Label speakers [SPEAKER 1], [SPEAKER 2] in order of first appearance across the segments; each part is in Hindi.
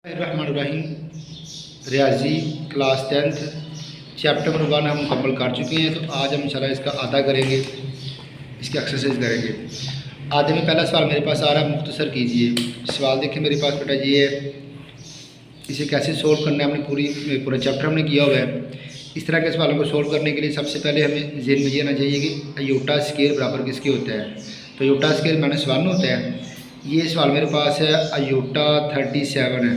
[SPEAKER 1] रहमानुर्रहीम रियाजी क्लास 10th चैप्टर नंबर 1 हम मुकम्मल कर चुके हैं। तो आज हम इंशाल्लाह इसका आधा करेंगे, इसकी एक्सरसाइज करेंगे। आधे में पहला सवाल मेरे पास आ रहा है, मुख्तसर कीजिए। सवाल देखिए मेरे पास बेटा ये है, इसे कैसे सोल्व करना है हमने पूरा चैप्टर हमने किया हुआ है। इस तरह के सवालों को सोल्व करने के लिए सबसे पहले हमें ज़हन में ये आना चाहिए कि अयोटा स्केयर बराबर किसके होता है। तो अयोटा स्केयर -1 होता है। ये सवाल मेरे पास है अयोटा 37 है,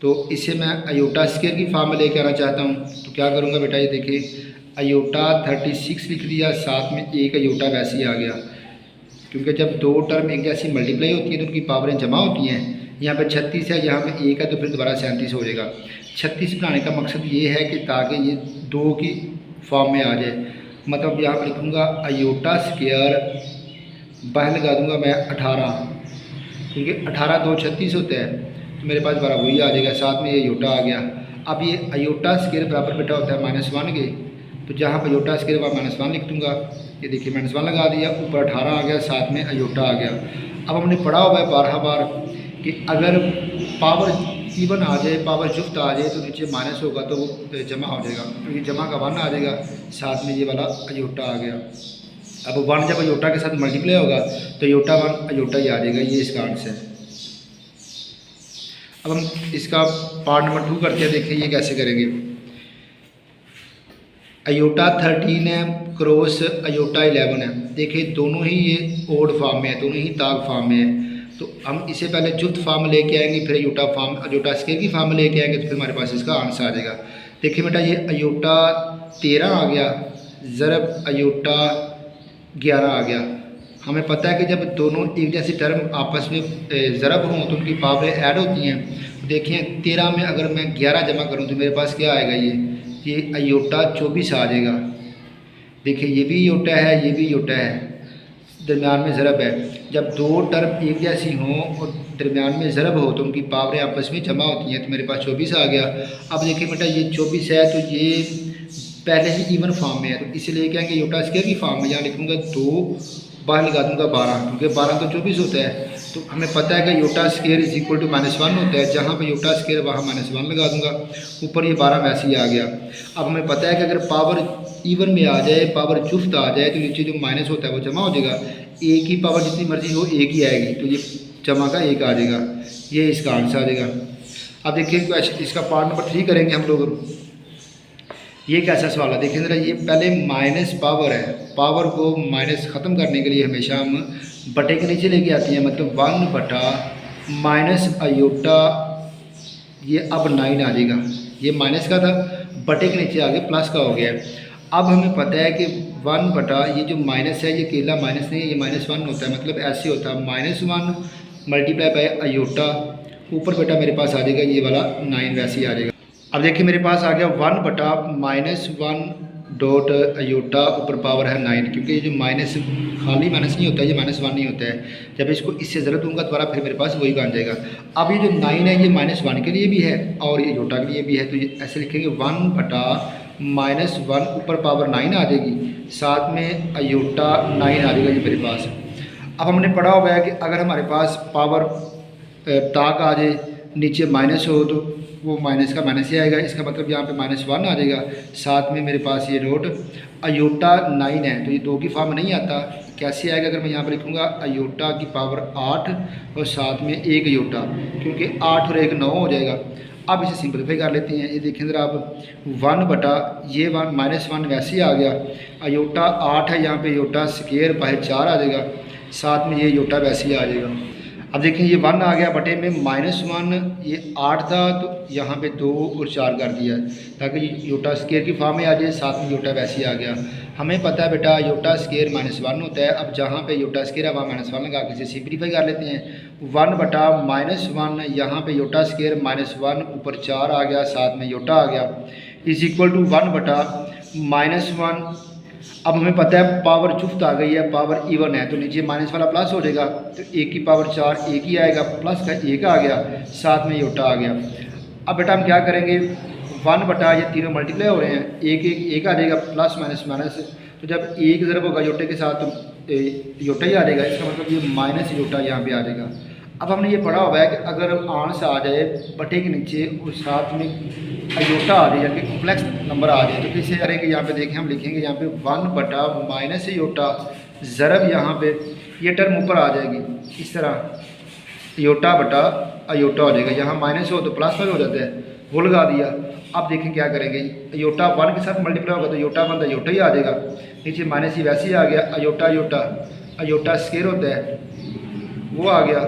[SPEAKER 1] तो इसे मैं अयोटा स्केयर की फॉर्म में लेके आना चाहता हूँ। तो क्या करूँगा बेटा, ये देखिए अयोटा 36 लिख दिया, साथ में एक अयोटा वैसे ही आ गया, क्योंकि जब दो टर्म एक जैसी मल्टीप्लाई होती है तो उनकी पावरें जमा होती हैं। यहाँ पे 36 है, यहाँ पे 1 है, तो फिर दोबारा 37 हो जाएगा। 36 बनाने का मकसद ये है कि ताकि ये 2 की फॉर्म में आ जाए। मतलब यहाँ पर लिखूँगा अयोटा स्केयर, बाहर लगा दूँगा मैं 18, क्योंकि 18 2 36 होता है, तो मेरे पास दोबारा वही आ जाएगा, साथ में ये अयोटा आ गया। अब ये अयोटा स्केयर बराबर बेटा होता है -1 के, तो जहाँ पर अयोटा स्केयर वहाँ -1 लिख दूँगा। ये देखिए -1 लगा दिया, ऊपर 18 आ गया, साथ में अयोटा आ गया। अब हमने पढ़ा हुआ है 12 बार कि अगर पावर इवन आ जाए, पावर जुफ्त आ जाए, तो नीचे माइनस होगा तो वो जमा हो जाएगा, तो ये जमा का 1 आ जाएगा, साथ में ये वाला अयोटा आ गया। अब 1 जब अयोटा के साथ मल्टीप्लाई होगा तो अयोटा 1 अयोटा ही आ जाएगा। ये इसका आंसर है। अब हम इसका पार्ट नंबर 2 करते हैं। देखिए ये कैसे करेंगे। अयोटा 13 है क्रॉस अयोटा 11 है। देखिए दोनों ही ये ओड फॉर्म में है, दोनों ही ताग फॉर्म में है। तो हम इसे पहले जुफ्त फॉर्म में लेके आएंगे, फिर अयोटा स्केयर की फॉर्म में लेके आएंगे, तो फिर हमारे पास इसका आंसर आ जाएगा। देखिए बेटा ये अयोटा 13 आ गया, ज़रब अयोटा 11 आ गया। हमें पता है कि जब दोनों एक जैसी टर्म आपस में ज़रब हों तो उनकी पावरें ऐड होती हैं। देखिए 13 में अगर मैं 11 जमा करूं तो मेरे पास क्या आएगा, ये अयोटा 24 आ जाएगा। देखिए ये भी अयोटा है, ये भी अयोटा है, दरमियान में ज़रब है। जब दो टर्म एक जैसी हों और दरमियान में ज़रब हो तो उनकी पावरें आपस में जमा होती हैं, तो मेरे पास 24 आ गया। अब देखिए बेटा ये 24 है, तो ये पहले ही इवन फॉर्म में है, तो इसलिए कहेंगे अयोटा स्केयर की फॉर्म में। यहाँ लिखूँगा 2, बाहर लगा दूँगा 12, क्योंकि 12 तो 24 होता है। तो हमें पता है कि iota square is equal to -1 होता है, जहाँ पे अयोटा स्केयर वहाँ -1 लगा दूँगा, ऊपर ये 12 वैसे ही आ गया। अब हमें पता है कि अगर पावर इवन में आ जाए, पावर जुफ्त आ जाए, तो नीचे जो माइनस होता है वो जमा हो जाएगा। एक की पावर जितनी मर्जी हो एक ही आएगी, तो ये जमा का 1 आ जाएगा। ये इसका आंसर आ जाएगा। अब देखिए इसका पार्ट नंबर 3 करेंगे हम लोग। ये कैसा सवाल है, देखिए ज़रा, ये पहले माइनस पावर है, पावर को माइनस ख़त्म करने के लिए हमेशा हम बटे के नीचे लेके आते हैं, मतलब 1 बटा माइनस अयोटा, ये अब 9 आ जाएगा। ये माइनस का था, बटे के नीचे आगे प्लस का हो गया। अब हमें पता है कि 1 बटा ये जो माइनस है, ये अकेला माइनस नहीं है, ये -1 होता है, मतलब ऐसे होता है -1 मल्टीप्लाई बाय अयोटा, ऊपर बेटा मेरे पास आ जाएगा ये वाला 9 वैसे ही आ जाएगा। अब देखिए मेरे पास आ गया 1 बटा -1 डॉट अयोटा, ऊपर पावर है 9, क्योंकि ये जो माइनस खाली माइनस नहीं होता है, ये -1 नहीं होता है। जब इसको इससे ज़रूरत दूंगा दोबारा फिर मेरे पास वही बन जाएगा। अब ये जो 9 है ये -1 के लिए भी है और ये अयोटा के लिए भी है, तो ये ऐसे लिखेंगे 1 बटा -1, ऊपर पावर 9 आ जाएगी, साथ में अयोटा 9 आ जाएगा ये मेरे पास। अब हमने पढ़ा हुआ है कि अगर हमारे पास पावर ताक आ जाए, नीचे माइनस हो, तो वो माइनस का माइनस ही आएगा। इसका मतलब यहाँ पे -1 आ जाएगा, साथ में मेरे पास ये डॉट अयोटा 9 है, तो ये 2 की फॉर्म नहीं आता। कैसे आएगा, अगर मैं यहाँ पर लिखूँगा अयोटा की पावर 8 और साथ में 1 अयोटा, क्योंकि 8 और 1 9 हो जाएगा। अब इसे सिंपलीफाई कर लेते हैं। ये देखें ज़रा, आप 1 बटा ये -1 वैसे ही आ गया, अयोटा 8 है, यहाँ पे अयोटा स्केयर बाय 4 आ जाएगा, साथ में ये अयोटा वैसे ही आ जाएगा। अब देखें ये 1 आ गया, बटे में -1, ये 8 था, तो यहाँ पे 2 और 4 कर दिया ताकि अयोटा स्केयर की फॉर्म में आ जाए, साथ में अयोटा वैसे ही आ गया। हमें पता है बेटा अयोटा स्केयर -1 होता है। अब जहाँ पे अयोटा स्केयर है वहाँ -1 लगा के इसे सिंपलीफाई कर लेते हैं। 1 बटा -1, यहाँ पे अयोटा स्केयर -1, ऊपर 4 आ गया, साथ में अयोटा आ गया, इज इक्वल टू 1 बटा -1। अब हमें पता है पावर जुफ्त आ गई है, पावर इवन है, तो नीचे माइनस वाला प्लस हो जाएगा, तो 1 की पावर 4 1 ही आएगा, प्लस का 1 आ गया, साथ में अयोटा आ गया। अब बेटा हम क्या करेंगे, 1 बटा ये तीनों मल्टीप्लाई हो रहे हैं, 1 आ जाएगा, प्लस माइनस माइनस, तो जब 1 ज़रब होगा अयोटे के साथ तो अयोटा ही आ जाएगा। इसका मतलब ये माइनस अयोटा यहाँ पे आ जाएगा। अब हमने ये पढ़ा हुआ है कि अगर आंस आ जाए बटे के नीचे और साथ में अयोटा आ जाए यानी कॉम्प्लेक्स नंबर आ जाए तो कैसे करेंगे। यहाँ पे देखें, हम लिखेंगे यहाँ पे 1 बटा माइनस अयोटा ज़रब यहाँ पे ये टर्म ऊपर आ जाएगी इस तरह, अयोटा बटा अयोटा हो जाएगा। यहाँ माइनस हो तो प्लस पर हो जाता है, वो लगा दिया। अब देखें क्या करेंगे, अयोटा 1 के साथ मल्टीप्लाई होगा तो अयोटा बनता है अयोटा ही आ जाएगा, नीचे माइनस ही वैसे ही आ गया। अयोटा अयोटा अयोटा स्केयर होता है वो आ गया,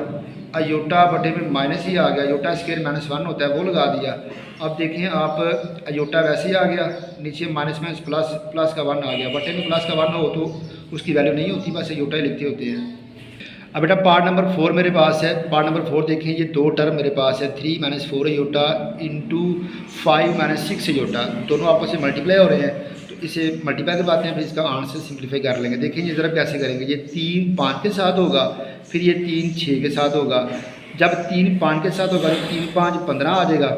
[SPEAKER 1] अयोटा बटे में माइनस ही आ गया, अयोटा स्केयर -1 होता है वो लगा दिया। अब देखें आप अयोटा वैसे ही आ गया, नीचे माइनस माइनस प्लस, प्लस का 1 आ गया। बटे में प्लस का 1 हो तो उसकी वैल्यू नहीं होती, बस अयोटा ही लिखते होते हैं। अब बेटा पार्ट नंबर 4 मेरे पास है। पार्ट नंबर 4 देखें, ये दो टर्म मेरे पास है 3 - 4 अयोटा इंटू 5 - 6 अयोटा, दोनों आपस में मल्टीप्लाई हो रहे हैं तो इसे मल्टीप्लाई करवाते हैं, फिर इसका आंसर सिंप्लीफाई कर लेंगे। देखें ये ज़रा कैसे करेंगे, ये 3 5 के साथ होगा, फिर ये 3 6 के साथ होगा। जब 3 5 के साथ होगा तो 3 5 15 आ जाएगा,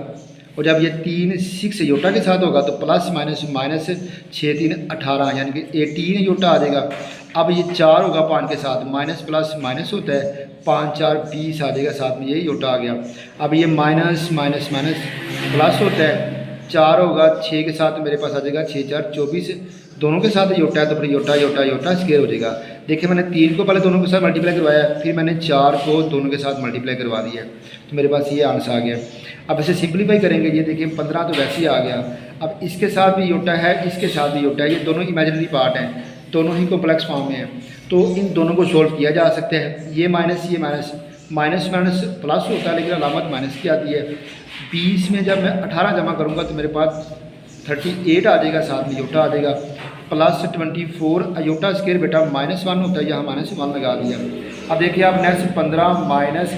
[SPEAKER 1] और जब ये 3 6 अयोटा के साथ होगा तो प्लस माइनस माइनस 6 3 18 यानी कि 18 अयोटा आ जाएगा। अब ये 4 होगा 5 के साथ, माइनस प्लस माइनस होता है, 5 4 20 आ जाएगा, साथ में यही अयोटा आ गया। अब ये माइनस माइनस माइनस प्लस होता है, 4 होगा 6 के साथ मेरे पास आ जाएगा 6 4 24, दोनों के साथ अयोटा है तो फिर अयोटा अयोटा अयोटा स्क्वायर हो जाएगा। देखिए मैंने 3 को पहले दोनों के साथ मल्टीप्लाई करवाया, फिर मैंने 4 को दोनों के साथ मल्टीप्लाई करवा दिया, तो मेरे पास ये आंसर आ गया। अब इसे सिंप्लीफाई करेंगे, ये देखिए 15 तो वैसे ही आ गया। अब इसके साथ भी अयोटा है, इसके साथ भी अयोटा है, ये दोनों इमेजिनरी पार्ट हैं, दोनों ही कॉम्प्लेक्स फॉर्म में हैं, तो इन दोनों को सोल्व किया जा सकता है। ये माइनस माइनस माइनस प्लस होता है लेकिन अलामत माइनस की आती है। 20 में जब मैं 18 जमा करूँगा तो मेरे पास 38 आ जाएगा, साथ में अयोटा आ जाएगा, प्लस 24 अयोटा स्क्वायर बेटा -1 होता है, यहाँ -1 लगा दिया। अब देखिए आप next 15 minus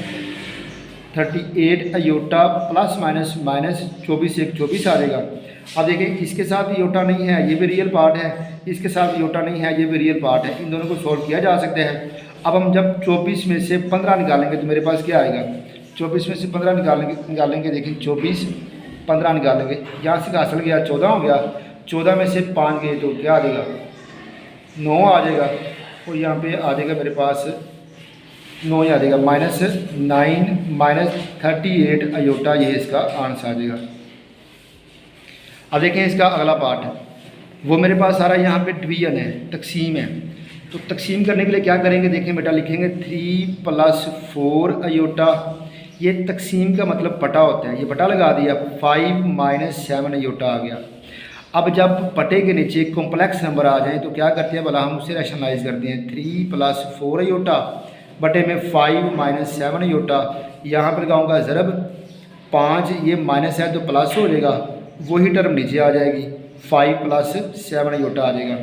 [SPEAKER 1] 38 iota plus minus minus 24 1 24 आ जाएगा। अब देखिए इसके साथ भी अयोटा नहीं है, ये भी रियल पार्ट है, इसके साथ भी अयोटा नहीं है, ये भी रियल पार्ट है, इन दोनों को सॉल्व किया जा सकता है। अब हम जब 24 में से 15 निकालेंगे तो मेरे पास क्या आएगा, 24 में से 15 निकालेंगे देखिए 24 15 निकालेंगे, यहाँ से हासिल गया 14 हो गया, 14 में से 5 गए तो क्या आ जाएगा 9 आ जाएगा, और यहाँ पे आ जाएगा मेरे पास 9 ही आ जाएगा, -9 -38 अयोटा, ये इसका आंसर आ जाएगा। अब देखें इसका अगला पार्ट है, वो मेरे पास सारा यहाँ पे डिवीजन है, तकसीम है। तो तकसीम करने के लिए क्या करेंगे, देखें बेटा लिखेंगे 3 + 4 अयोटा, ये तकसीम का मतलब बटा होता है, ये बटा लगा दिया, 5 - 7 अयोटा आ गया। अब जब बटे के नीचे कॉम्प्लेक्स नंबर आ जाएँ तो क्या करते हैं भला, हम उसे रैशनलाइज करते हैं। 3 + 4 अयोटा बटे में 5 - 7 अयोटा, यहाँ पर लगाऊंगा ज़रब 5, ये माइनस है तो प्लस हो जाएगा, वही टर्म नीचे आ जाएगी, 5 + 7 अयोटा आ जाएगा।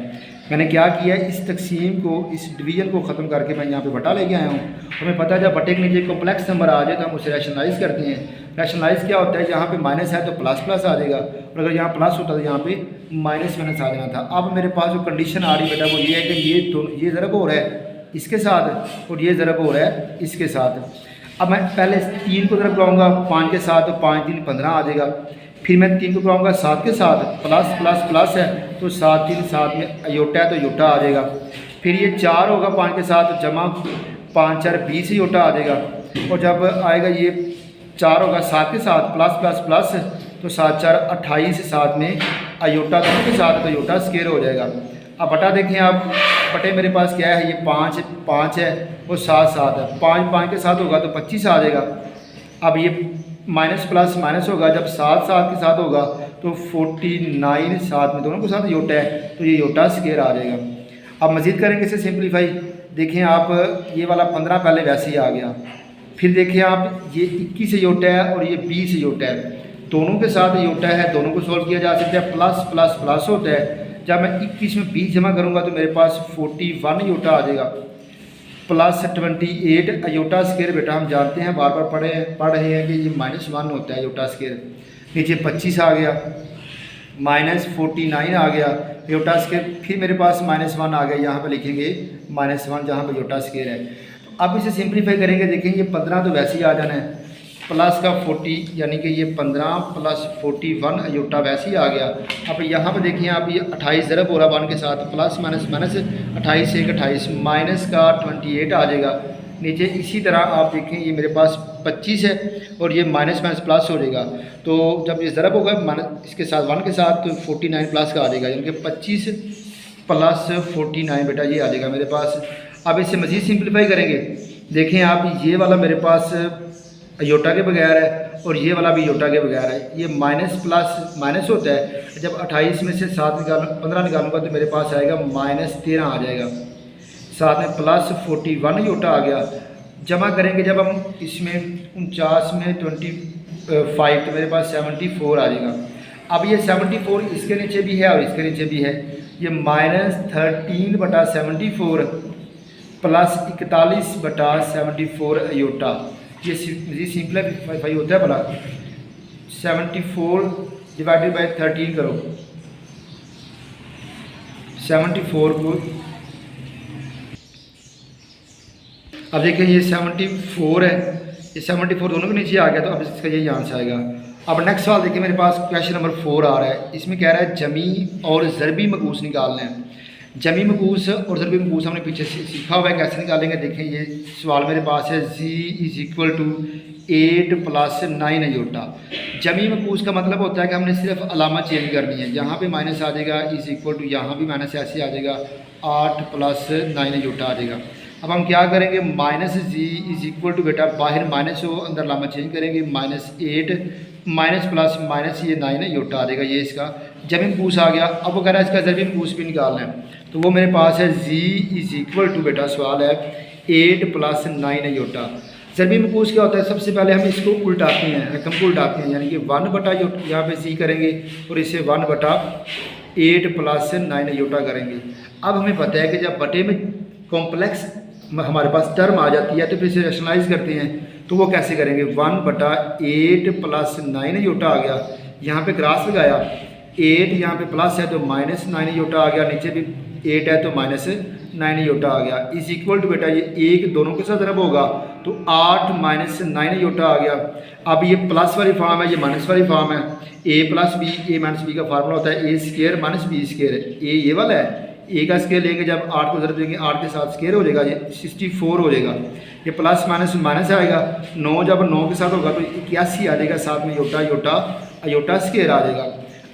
[SPEAKER 1] मैंने क्या किया, इस तकसीम को, इस डिवीजन को ख़त्म करके मैं यहाँ पे बटा लेके आया हूँ। हमें पता है जब बटे के नीचे कॉम्प्लेक्स नंबर आ जाए तो हम उसे रैशनलाइज करते हैं। रैशनलाइज क्या होता है, यहाँ पे माइनस है तो प्लस प्लस आ जाएगा, और अगर यहाँ प्लस होता तो यहाँ पे माइनस माइनस आ जाना था। अब मेरे पास जो कंडीशन आ रही बेटा वो ये है कि ये दोनों, ये ज़रब हो रहा है इसके साथ और ये ज़रब हो रहा है इसके साथ। अब मैं पहले 3 को ज़रब लगाऊंगा 5 के साथ तो 5 3 15 आ जाएगा, फिर मैं 3 को लगाऊंगा 7 के साथ, प्लस प्लस प्लस है तो 7 3 7 में अयोटा है तो अयोटा आ जाएगा। फिर ये 4 होगा 5 के साथ, जमा 5 4 20 अयोटा आ जाएगा, और जब आएगा ये 4 होगा 7 के साथ, प्लस प्लस प्लस तो 7 4 28, साथ में अयोटा दोनों के साथ तो अयोटा स्क्वायर हो जाएगा। अब बटा देखें आप, बटे मेरे पास क्या है, ये 5 5 है और 7 7 है, 5 5 के साथ होगा तो 25 आ जाएगा। अब ये माइनस प्लस माइनस होगा, जब 7 7 के साथ होगा तो 49, साथ में दोनों के साथ योटा है तो ये योटा स्क्वायर आ जाएगा। अब मज़ीद करेंगे इसे सिंप्लीफाई। देखें आप, ये वाला 15 पहले वैसे ही आ गया, फिर देखिए आप ये 21 योटा है और ये 20 योटा है, दोनों के साथ योटा है, दोनों को सोल्व किया जा सकता है। प्लस प्लस प्लस होता है, जब मैं 21 में 20 जमा करूँगा तो मेरे पास 41 योटा आ जाएगा, प्लस 28 अयोटा स्क्वायर बेटा हम जानते हैं, बार बार पढ़ रहे हैं कि ये -1 होता है अयोटा स्क्वायर। नीचे 25 आ गया, -49 आ गया अयोटा स्क्वायर, फिर मेरे पास -1 आ गया, यहाँ पे लिखेंगे -1 जहाँ पे अयोटा स्क्वायर है। तो अब इसे सिंप्लीफाई करेंगे, देखेंगे ये 15 तो वैसे ही आ जाना है, प्लस का 40 यानी कि ये 15 + 41 अयोटा वैसे ही आ गया। अब यहाँ पे देखिए आप, ये 28 ज़रब हो रहा 1 के साथ, प्लस माइनस माइनस 28 1 28, माइनस का 28 आ जाएगा, नीचे इसी तरह आप देखें ये मेरे पास 25 है और ये माइनस माइनस प्लस हो जाएगा। तो जब ये ज़रब होगा इसके साथ 1 के साथ तो 49 प्लस का आ जाएगा, यानी कि 25 प्लस 49 बेटा ये आ जाएगा मेरे पास। अब इसे मज़ीद सिंप्लीफाई करेंगे। देखें आप ये वाला मेरे पास योटा के बगैर है और ये वाला भी योटा के बगैर है। ये माइनस प्लस माइनस होता है, जब 28 में से 15 निकालूंगा तो मेरे पास आएगा -13 आ जाएगा, साथ में प्लस 41 योटा आ गया। जमा करेंगे जब हम इसमें 49 में 25 तो मेरे पास 74 आ जाएगा। अब ये 74 इसके नीचे भी है और इसके नीचे भी है, ये -13/74 प्लस 41/74 अयोटा। ये सिंपलीफाई होता है भला। 74 डिवाइडेड बाई 13 करो, 74 को अब देखिए ये 74 है, ये 74 दोनों के नीचे आ गया, तो अब इसका यही आंसर आएगा। अब नेक्स्ट सवाल देखिए मेरे पास क्वेश्चन नंबर 4 आ रहा है। इसमें कह रहा है जमी और ज़रबी मकूस निकालना है। जमी मकूस और ज़रबी मकूस हमने पीछे सीखा हुआ है, कैसे निकालेंगे। देखें ये सवाल मेरे पास है z = 8 + 9 अयोटा। जमी मकूस का मतलब होता है कि हमने सिर्फ अलामा चेंज करनी है, यहाँ पे माइनस आ जाएगा, यहाँ भी माइनस ऐसे आ जाएगा, 8 + 9 अयोटा आ जाएगा। अब हम क्या करेंगे, -z बेटा बाहर माइनस हो, अंदर लामा चेंज करेंगे, -8 माइनस प्लस माइनस ये 9 अयोटा आ जाएगा। ये इसका जमी मकूस आ गया। अब वो कह रहा है इसका ज़रबी मकूस भी निकालना है, तो वो मेरे पास है z बेटा सवाल है 8 + 9 अयोटा। ज़रबी मकूस क्या होता है, सबसे पहले हम इसको उल्टाते हैं, रकम को उल्टाते हैं, यानी कि 1/, यहाँ पे c करेंगे और इसे 1/8 + 9 अयोटा करेंगे। अब हमें पता है कि जब बटे में कॉम्प्लेक्स हमारे पास टर्म आ जाती है तो फिर इसे रैशनलाइज करते हैं, तो वो कैसे करेंगे, 1/8 + 9 अयोटा आ गया। यहाँ पे क्रॉस लगाया, 8 यहाँ पे प्लस है तो -9 अयोटा आ गया, नीचे भी 8 है तो -9 अयोटा आ गया। = बेटा ये एक दोनों के साथ रब होगा तो 8 - 9 अयोटा आ गया। अब ये प्लस वाली फॉर्म है, ये माइनस वाली फॉर्म है, a + b, a - b का फार्मूला होता है a² - b²। ये वाला है, ए का स्केयर लेंगे, जब 8 को ज़रब देंगे 8 के साथ स्केयर हो जाएगा, ये 64 हो जाएगा। ये प्लस माइनस माइनस आएगा, 9 जब 9 के साथ होगा तो 81 आ जाएगा, साथ में अयोटा स्केयर आ जाएगा।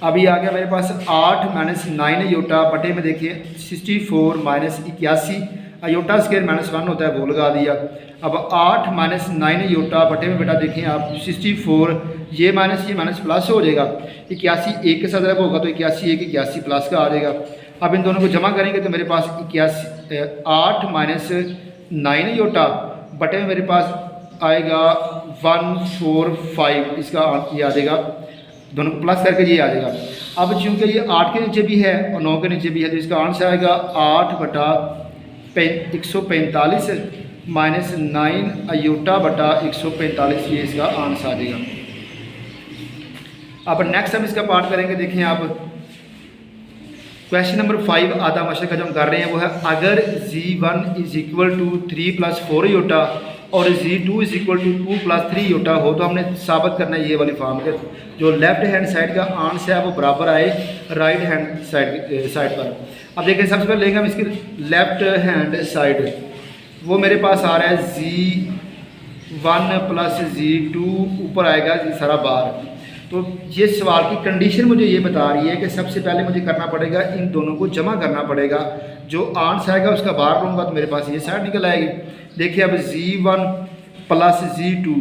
[SPEAKER 1] अभी आ गया मेरे पास 8 - 9 अयोटा बटे में देखिए 64 - 81 अयोटा स्केयर -1 होता है, वो लगा दिया। अब 8 - 9 अयोटा बटे में बेटा देखें आप 64, ये माइनस प्लस हो जाएगा, 81 1 के साथ रब होगा तो 81 1 81 प्लस का आ जाएगा। अब इन दोनों को जमा करेंगे तो मेरे पास 8 - 9 अयोटा बटे में मेरे पास आएगा 145, इसका ये आ जाएगा, दोनों को प्लस करके ये आ जाएगा। अब चूँकि ये 8 के नीचे भी है और 9 के नीचे भी है तो इसका आंसर आएगा 8/145 - 9 अयोटा/145, ये इसका आंसर आ जाएगा। अब नेक्स्ट हम इसका पार्ट करेंगे। देखें आप क्वेश्चन नंबर 5 आधा मशक का जो हम कर रहे हैं वो है, अगर z1 = 3 + 4 अयोटा और z2 = 2 + 3 अयोटा हो, तो हमने साबित करना है ये वाली फॉर्म के जो लेफ्ट हैंड साइड का आंसर है वो बराबर आए राइट हैंड साइड पर। अब देखिए सबसे पहले लेंगे हम इसकी लेफ्ट हैंड साइड, वो मेरे पास आ रहा है z1 + z2, ऊपर आएगा सारा बार। तो ये सवाल की कंडीशन मुझे ये बता रही है कि सबसे पहले मुझे करना पड़ेगा, इन दोनों को जमा करना पड़ेगा, जो आंसर आएगा उसका बाहर लूँगा तो मेरे पास ये साइड निकल आएगी। देखिए अब z1 + z2,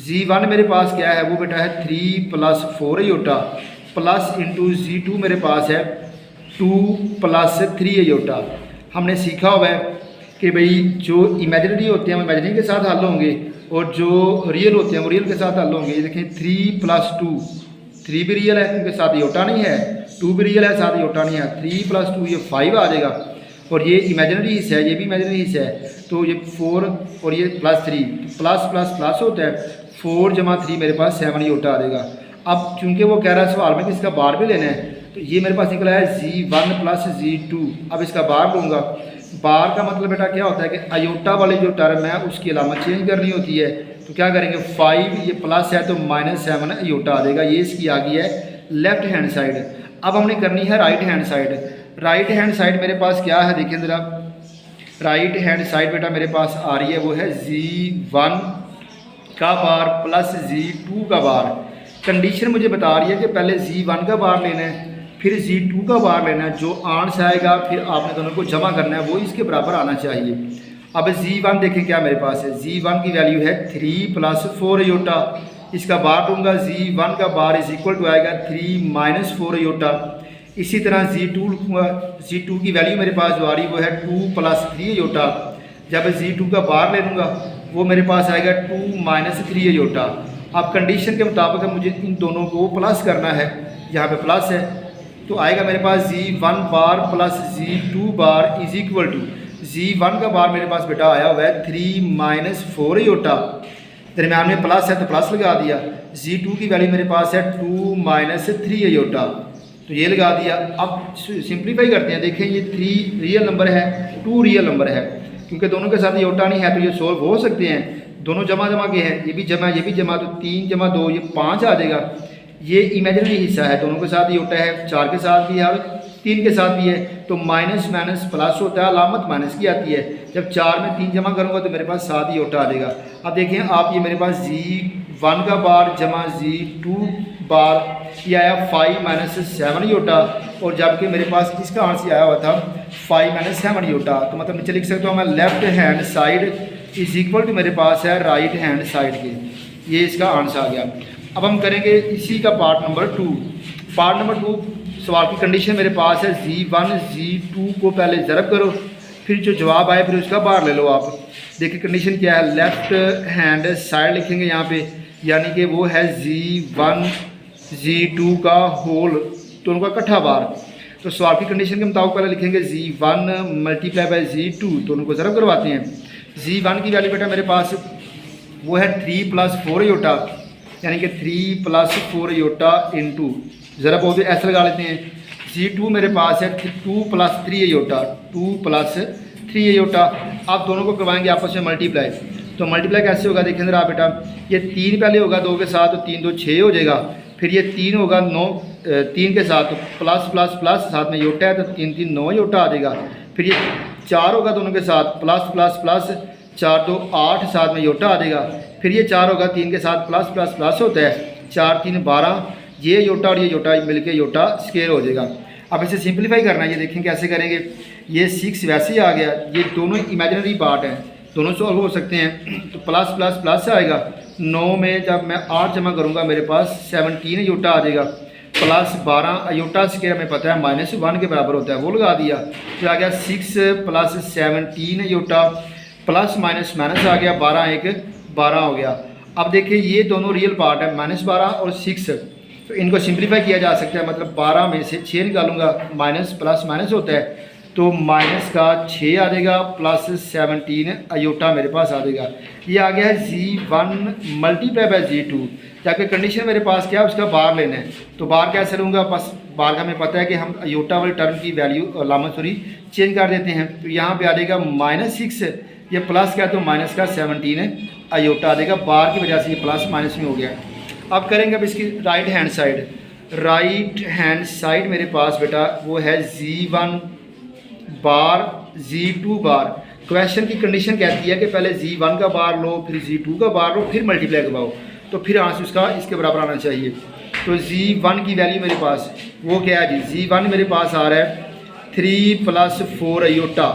[SPEAKER 1] z1 मेरे पास क्या है, वो बेटा है 3 + 4 अयोटा प्लस इंटू z2 मेरे पास है 2 + 3 अयोटा। हमने सीखा हुआ है कि भाई जो इमेजिनरी होते हैं वो इमेजिनरी के साथ हल होंगे और जो रियल होते हैं वो रियल के साथ हल होंगे। ये देखें 3 + 2, 3 भी रियल है क्योंकि साथ अयोटा नहीं है, 2 भी रियल है साथ अयोटा नहीं है, 3 + 2 ये 5 आ जाएगा और ये इमेजिनरी हिस्सा है, ये भी इमेजिनरी हिस्सा है, तो ये 4 और ये +3 प्लस प्लस प्लस होता है, 4 + 3 मेरे पास 7 अयोटा आ जाएगा। अब चूंकि वो कह रहा है सवाल में कि इसका बार भी लेना है, तो ये मेरे पास निकला है z1 + z2। अब इसका बार लूँगा, बार का मतलब बेटा क्या होता है कि अयोटा वाली जो टर्म है उसकी अलामत चेंज करनी होती है, तो क्या करेंगे 5 ये प्लस है तो -7 अयोटा आ जाएगा। ये इसकी आ गई है लेफ्ट हैंड साइड। अब हमने करनी है right hand side. Right hand side मेरे पास क्या है, देखिए ज़रा राइट हैंड साइड बेटा मेरे पास आ रही है, वो है Z1 का बार प्लस Z2 का बार। कंडीशन मुझे बता रही है कि पहले Z1 का बार लेना है, फिर Z2 का बार लेना है। जो आंसर आएगा फिर आपने दोनों को जमा करना है, वो इसके बराबर आना चाहिए। अब Z1 देखें क्या मेरे पास है, Z1 की वैल्यू है 3 + 4 अयोटा। इसका बार दूंगा, Z1 का बार इज इक्वल टू आएगा 3 - 4 अयोटा। इसी तरह Z2 लिखूँगा, Z2 की वैल्यू मेरे पास जो आ रही है वो है 2 + 3 अयोटा। जब Z2 का बार ले लूँगा वो मेरे पास आएगा 2 - 3 अयोटा। अब कंडीशन के मुताबिक मुझे इन दोनों को प्लस करना है, यहाँ पे प्लस है तो आएगा मेरे पास Z1 bar plus Z2 bar is equal to Z1 का बार मेरे पास बेटा आया हुआ है 3 - 4 अयोटा। दरम्यान में प्लस है तो प्लस लगा दिया। Z2 की वैल्यू मेरे पास है 2 - 3 अयोटा, तो ये लगा दिया। अब सिंप्लीफाई करते हैं, देखें ये 3 रियल नंबर है, 2 रियल नंबर है, क्योंकि दोनों के साथ अयोटा नहीं है तो ये सोल्व हो सकते हैं। दोनों जमा के हैं, ये भी जमा तो 3 + 2 ये 5 आ जाएगा। ये इमेजिनरी हिस्सा है, दोनों के साथ अयोटा है, 4 के साथ भी है और 3 के साथ भी है, तो माइनस प्लस होता है, अलामत माइनस की आती है। जब 4 में 3 जमा करूँगा तो मेरे पास 7 अयोटा आ जाएगा। अब देखें आप, ये मेरे पास Z1 का बार जमा Z2 बार ये आया 5 - 7 अयोटा, और जबकि मेरे पास इसका आंसर आया हुआ था 5 - 7 अयोटा। तो मतलब नीचे लिख सकता हूँ मैं left hand side is equal to मेरे पास है राइट हैंड साइड के, ये इसका आंसर आ गया। अब हम करेंगे इसी का पार्ट नंबर 2। पार्ट नंबर 2 सवाल की कंडीशन मेरे पास है Z1 Z2 को पहले ज़रब करो, फिर जो जवाब आए फिर उसका बार ले लो। आप देखिए कंडीशन क्या है, लेफ्ट हैंड साइड लिखेंगे यहाँ पे, यानी कि वो है Z1 Z2 का होल, तो उनका इकट्ठा बार। तो सवाल की कंडीशन के मुताबिक पहले लिखेंगे Z1 × Z2, तो उनको ज़रब करवाते हैं। Z1 की वैल्यू बेटा मेरे पास वो है 3 + 4 अयोटा, यानी कि 3 + 4 अयोटा इंटू ज़रब हो तो ऐसे लगा लेते हैं। Z2 मेरे पास है 2 + 3 अयोटा, 2 + 3 अयोटा। आप दोनों को करवाएंगे आपस में मल्टीप्लाई, तो मल्टीप्लाई कैसे होगा देखें जरा बेटा, ये 3 पहले होगा 2 के साथ, तो 3 × 2 = 6 हो जाएगा। फिर ये 3 होगा 9 3 के साथ, तो प्लस प्लस प्लस साथ में अयोटा है तो 3 × 3 = 9 अयोटा आ जाएगा। फिर ये 4 होगा दोनों के साथ, प्लस प्लस प्लस 4 × 2 = 8 साथ में अयोटा आ जाएगा। फिर ये 4 होगा 3 के साथ, प्लस प्लस प्लस होता है, 4 × 3 = 12, ये अयोटा और ये अयोटा मिलके अयोटा स्क्वायर हो जाएगा। अब इसे सिंप्लीफाई करना है, ये देखें कैसे करेंगे। ये 6 वैसे ही आ गया, ये दोनों इमेजिनरी पार्ट हैं, दोनों सॉल्व हो सकते हैं। तो प्लस प्लस प्लस आएगा, 9 में जब मैं 8 जमा करूँगा मेरे पास 17 अयोटा आ जाएगा, प्लस 12 अयोटा स्क्वायर हमें पता है -1 के बराबर होता है, वो लगा दिया। तो आ गया 6 + 17 अयोटा, प्लस माइनस माइनस आ गया, 12 × 1 = 12 हो गया। अब देखिए ये दोनों रियल पार्ट है, -12 और 6, तो इनको सिंप्लीफाई किया जा सकता है। मतलब 12 में से 6 निकालूंगा, माइनस प्लस माइनस होता है, तो माइनस का 6 आ जाएगा, प्लस 17 अयोटा मेरे पास आ जाएगा। ये आ गया है Z1 × Z2। जाके कंडीशन मेरे पास क्या है, उसका बार लेना है, तो बार कैसे लूँगा, बस बार का हमें पता है कि हम अयोटा वाली टर्म की वैल्यू अलामत चेंज कर देते हैं। तो यहाँ पे आ जाएगा -6, ये प्लस क्या है तो माइनस का 17 अयोटा आ जाएगा, बार की वजह से ये प्लस माइनस में हो गया। अब करेंगे अब इसकी राइट हैंड साइड मेरे पास बेटा वो है Z1 बार Z2 बार। क्वेश्चन की कंडीशन कहती है कि पहले Z1 का बार लो, फिर Z2 का बार लो, फिर मल्टीप्लाई करवाओ, तो फिर आंसर उसका इसके बराबर आना चाहिए। तो Z1 की वैल्यू मेरे पास वो क्या है जी, Z1 मेरे पास आ रहा है 3 + 4 अयोटा।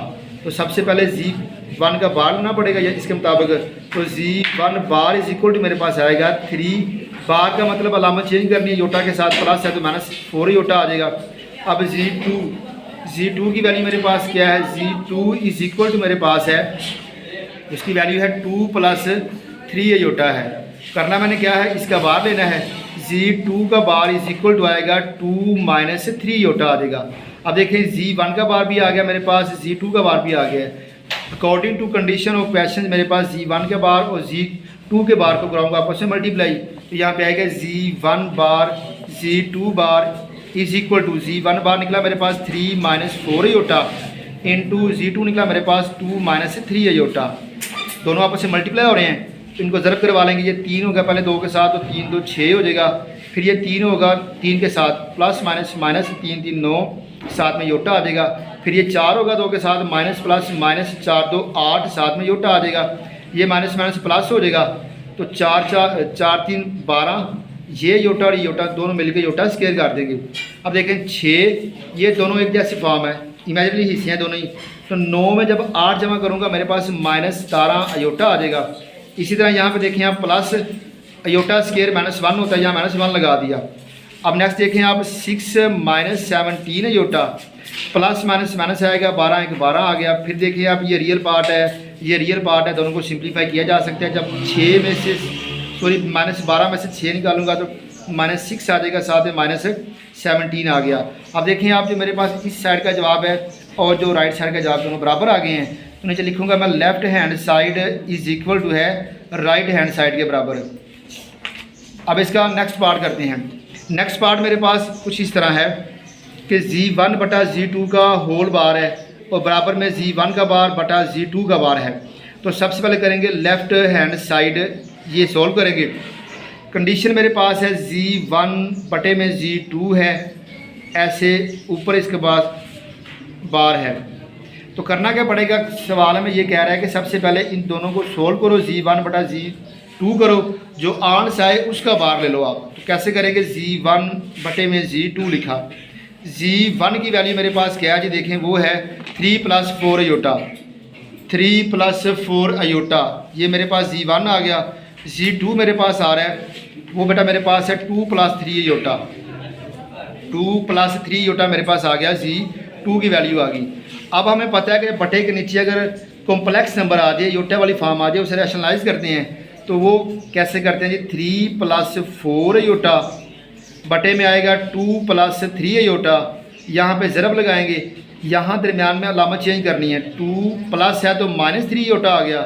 [SPEAKER 1] तो सबसे पहले Z1 का बार लेना पड़ेगा या इसके मुताबिक, तो Z1 bar is equal to मेरे पास आएगा 3, बार का मतलब अलामत चेंज करनी है, अयोटा के साथ प्लस है तो -4 अयोटा आ जाएगा। अब Z2 की वैल्यू मेरे पास क्या है, Z2 इज इक्वल टू मेरे पास है, उसकी वैल्यू है 2 + 3 अयोटा है। करना मैंने क्या है, इसका बार लेना है, Z2 का बार इज इक्वल टू आएगा 2 - 3 अयोटा आ जाएगा। अब देखिए Z1 का बार भी आ गया मेरे पास, Z2 का बार भी आ गया है। According to condition of question मेरे पास Z1 के बार और Z2 के बार को कराऊंगा आपस में मल्टीप्लाई, तो यहाँ पे आएगा Z1 bar Z2 bar is equal to, Z1 bar निकला मेरे पास 3 - 4 अयोटा इंटू Z2 निकला मेरे पास 2 - 3 अयोटा। दोनों आपस में मल्टीप्लाई हो रहे हैं, तो इनको ज़रब करवा लेंगे। ये 3 होगा पहले 2 के साथ, तो 3 × 2 = 6 हो जाएगा। फिर ये 3 होगा 3 के साथ, प्लस माइनस माइनस 3 × 3 = 9 साथ में योटा आ जाएगा। फिर ये 4 होगा 2 के साथ, माइनस प्लस माइनस 4 2 8, साथ में योटा आ जाएगा। ये माइनस माइनस प्लस हो जाएगा, तो 4 4 3 12, ये योटा और ये योटा दोनों मिलकर योटा स्क्वायर कर देंगे। अब देखें 6, ये दोनों एक जैसी फॉर्म है, इमेजिनरी हिस्से हैं दोनों ही। तो 9 में जब 8 जमा करूँगा मेरे पास माइनस 17 अयोटा आ जाएगा। इसी तरह यहाँ पे देखें आप प्लस अयोटा स्क्वायर -1 होता है, यहाँ -1 लगा दिया। अब नेक्स्ट देखें आप 6 minus 17 iota, plus minus minus आएगा, 12 1 12 आ गया। फिर देखिए आप ये रियल पार्ट है, ये रियल पार्ट है, दोनों को सिंप्लीफाई किया जा सकता है। जब 6 में से -12 में से 6 निकालूंगा तो -6 आ जाएगा, साथ में -17 आ गया। अब देखें आप जो मेरे पास इस साइड का जवाब है और जो राइट साइड का जवाब दोनों बराबर आ गए हैं, तो नीचे लिखूंगा मैं left hand side is equal to है राइट हैंड साइड के बराबर। अब इसका नेक्स्ट पार्ट करते हैं। नेक्स्ट पार्ट मेरे पास कुछ इस तरह है कि Z1 बटा Z2 का होल बार है और बराबर में Z1 का बार बटा Z2 का बार है। तो सबसे पहले करेंगे लेफ़्ट हैंड साइड, ये सॉल्व करेंगे। कंडीशन मेरे पास है Z1 बटे में Z2 है, ऐसे ऊपर इसके बाद बार है। तो करना क्या पड़ेगा, सवाल में ये कह रहा है कि सबसे पहले इन दोनों को सोल्व करो, Z1 बटा Z2 करो, जो आंस आए उसका बार ले लो आप। तो कैसे करेंगे, Z1 बटे में Z2 लिखा। Z1 की वैल्यू मेरे पास क्या है जी, देखें वो है 3 + 4 अयोटा, 3 + 4 अयोटा, ये मेरे पास Z1 आ गया। Z2 मेरे पास आ रहा है, वो बेटा मेरे पास है 2 + 3 अयोटा, 2 + 3 अयोटा मेरे पास आ गया, Z2 की वैल्यू आ गई। अब हमें पता है कि बटे के नीचे अगर कॉम्प्लेक्स नंबर आ जाए, योटा वाली फॉर्म आ जाए, उसे रैशनलाइज करते हैं। तो वो कैसे करते हैं जी, 3 + 4 अयोटा बटे में आएगा 2 + 3 अयोटा, यहाँ पे ज़रब लगाएंगे, यहाँ दरमियान में अलामत चेंज करनी है। 2 प्लस है तो -3 अयोटा आ गया,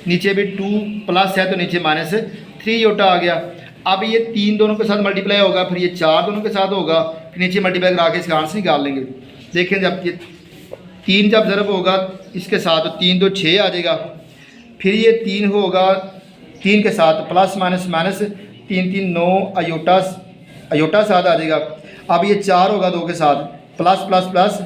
[SPEAKER 1] नीचे भी 2 प्लस है तो नीचे -3 अयोटा आ गया। अब ये 3 दोनों के साथ मल्टीप्लाई होगा, फिर ये 4 दोनों के साथ होगा, फिर नीचे मल्टीप्लाई करा के इसका आंसर निकाल लेंगे। देखें जब ये 3 जब ज़रब होगा इसके साथ, तो 3 2 6 आ जाएगा। फिर ये 3 होगा 3 के साथ प्लस माइनस माइनस 3 3 9 अयोटा साथ आ जाएगा। अब ये 4 होगा 2 के साथ, प्लस प्लस प्लस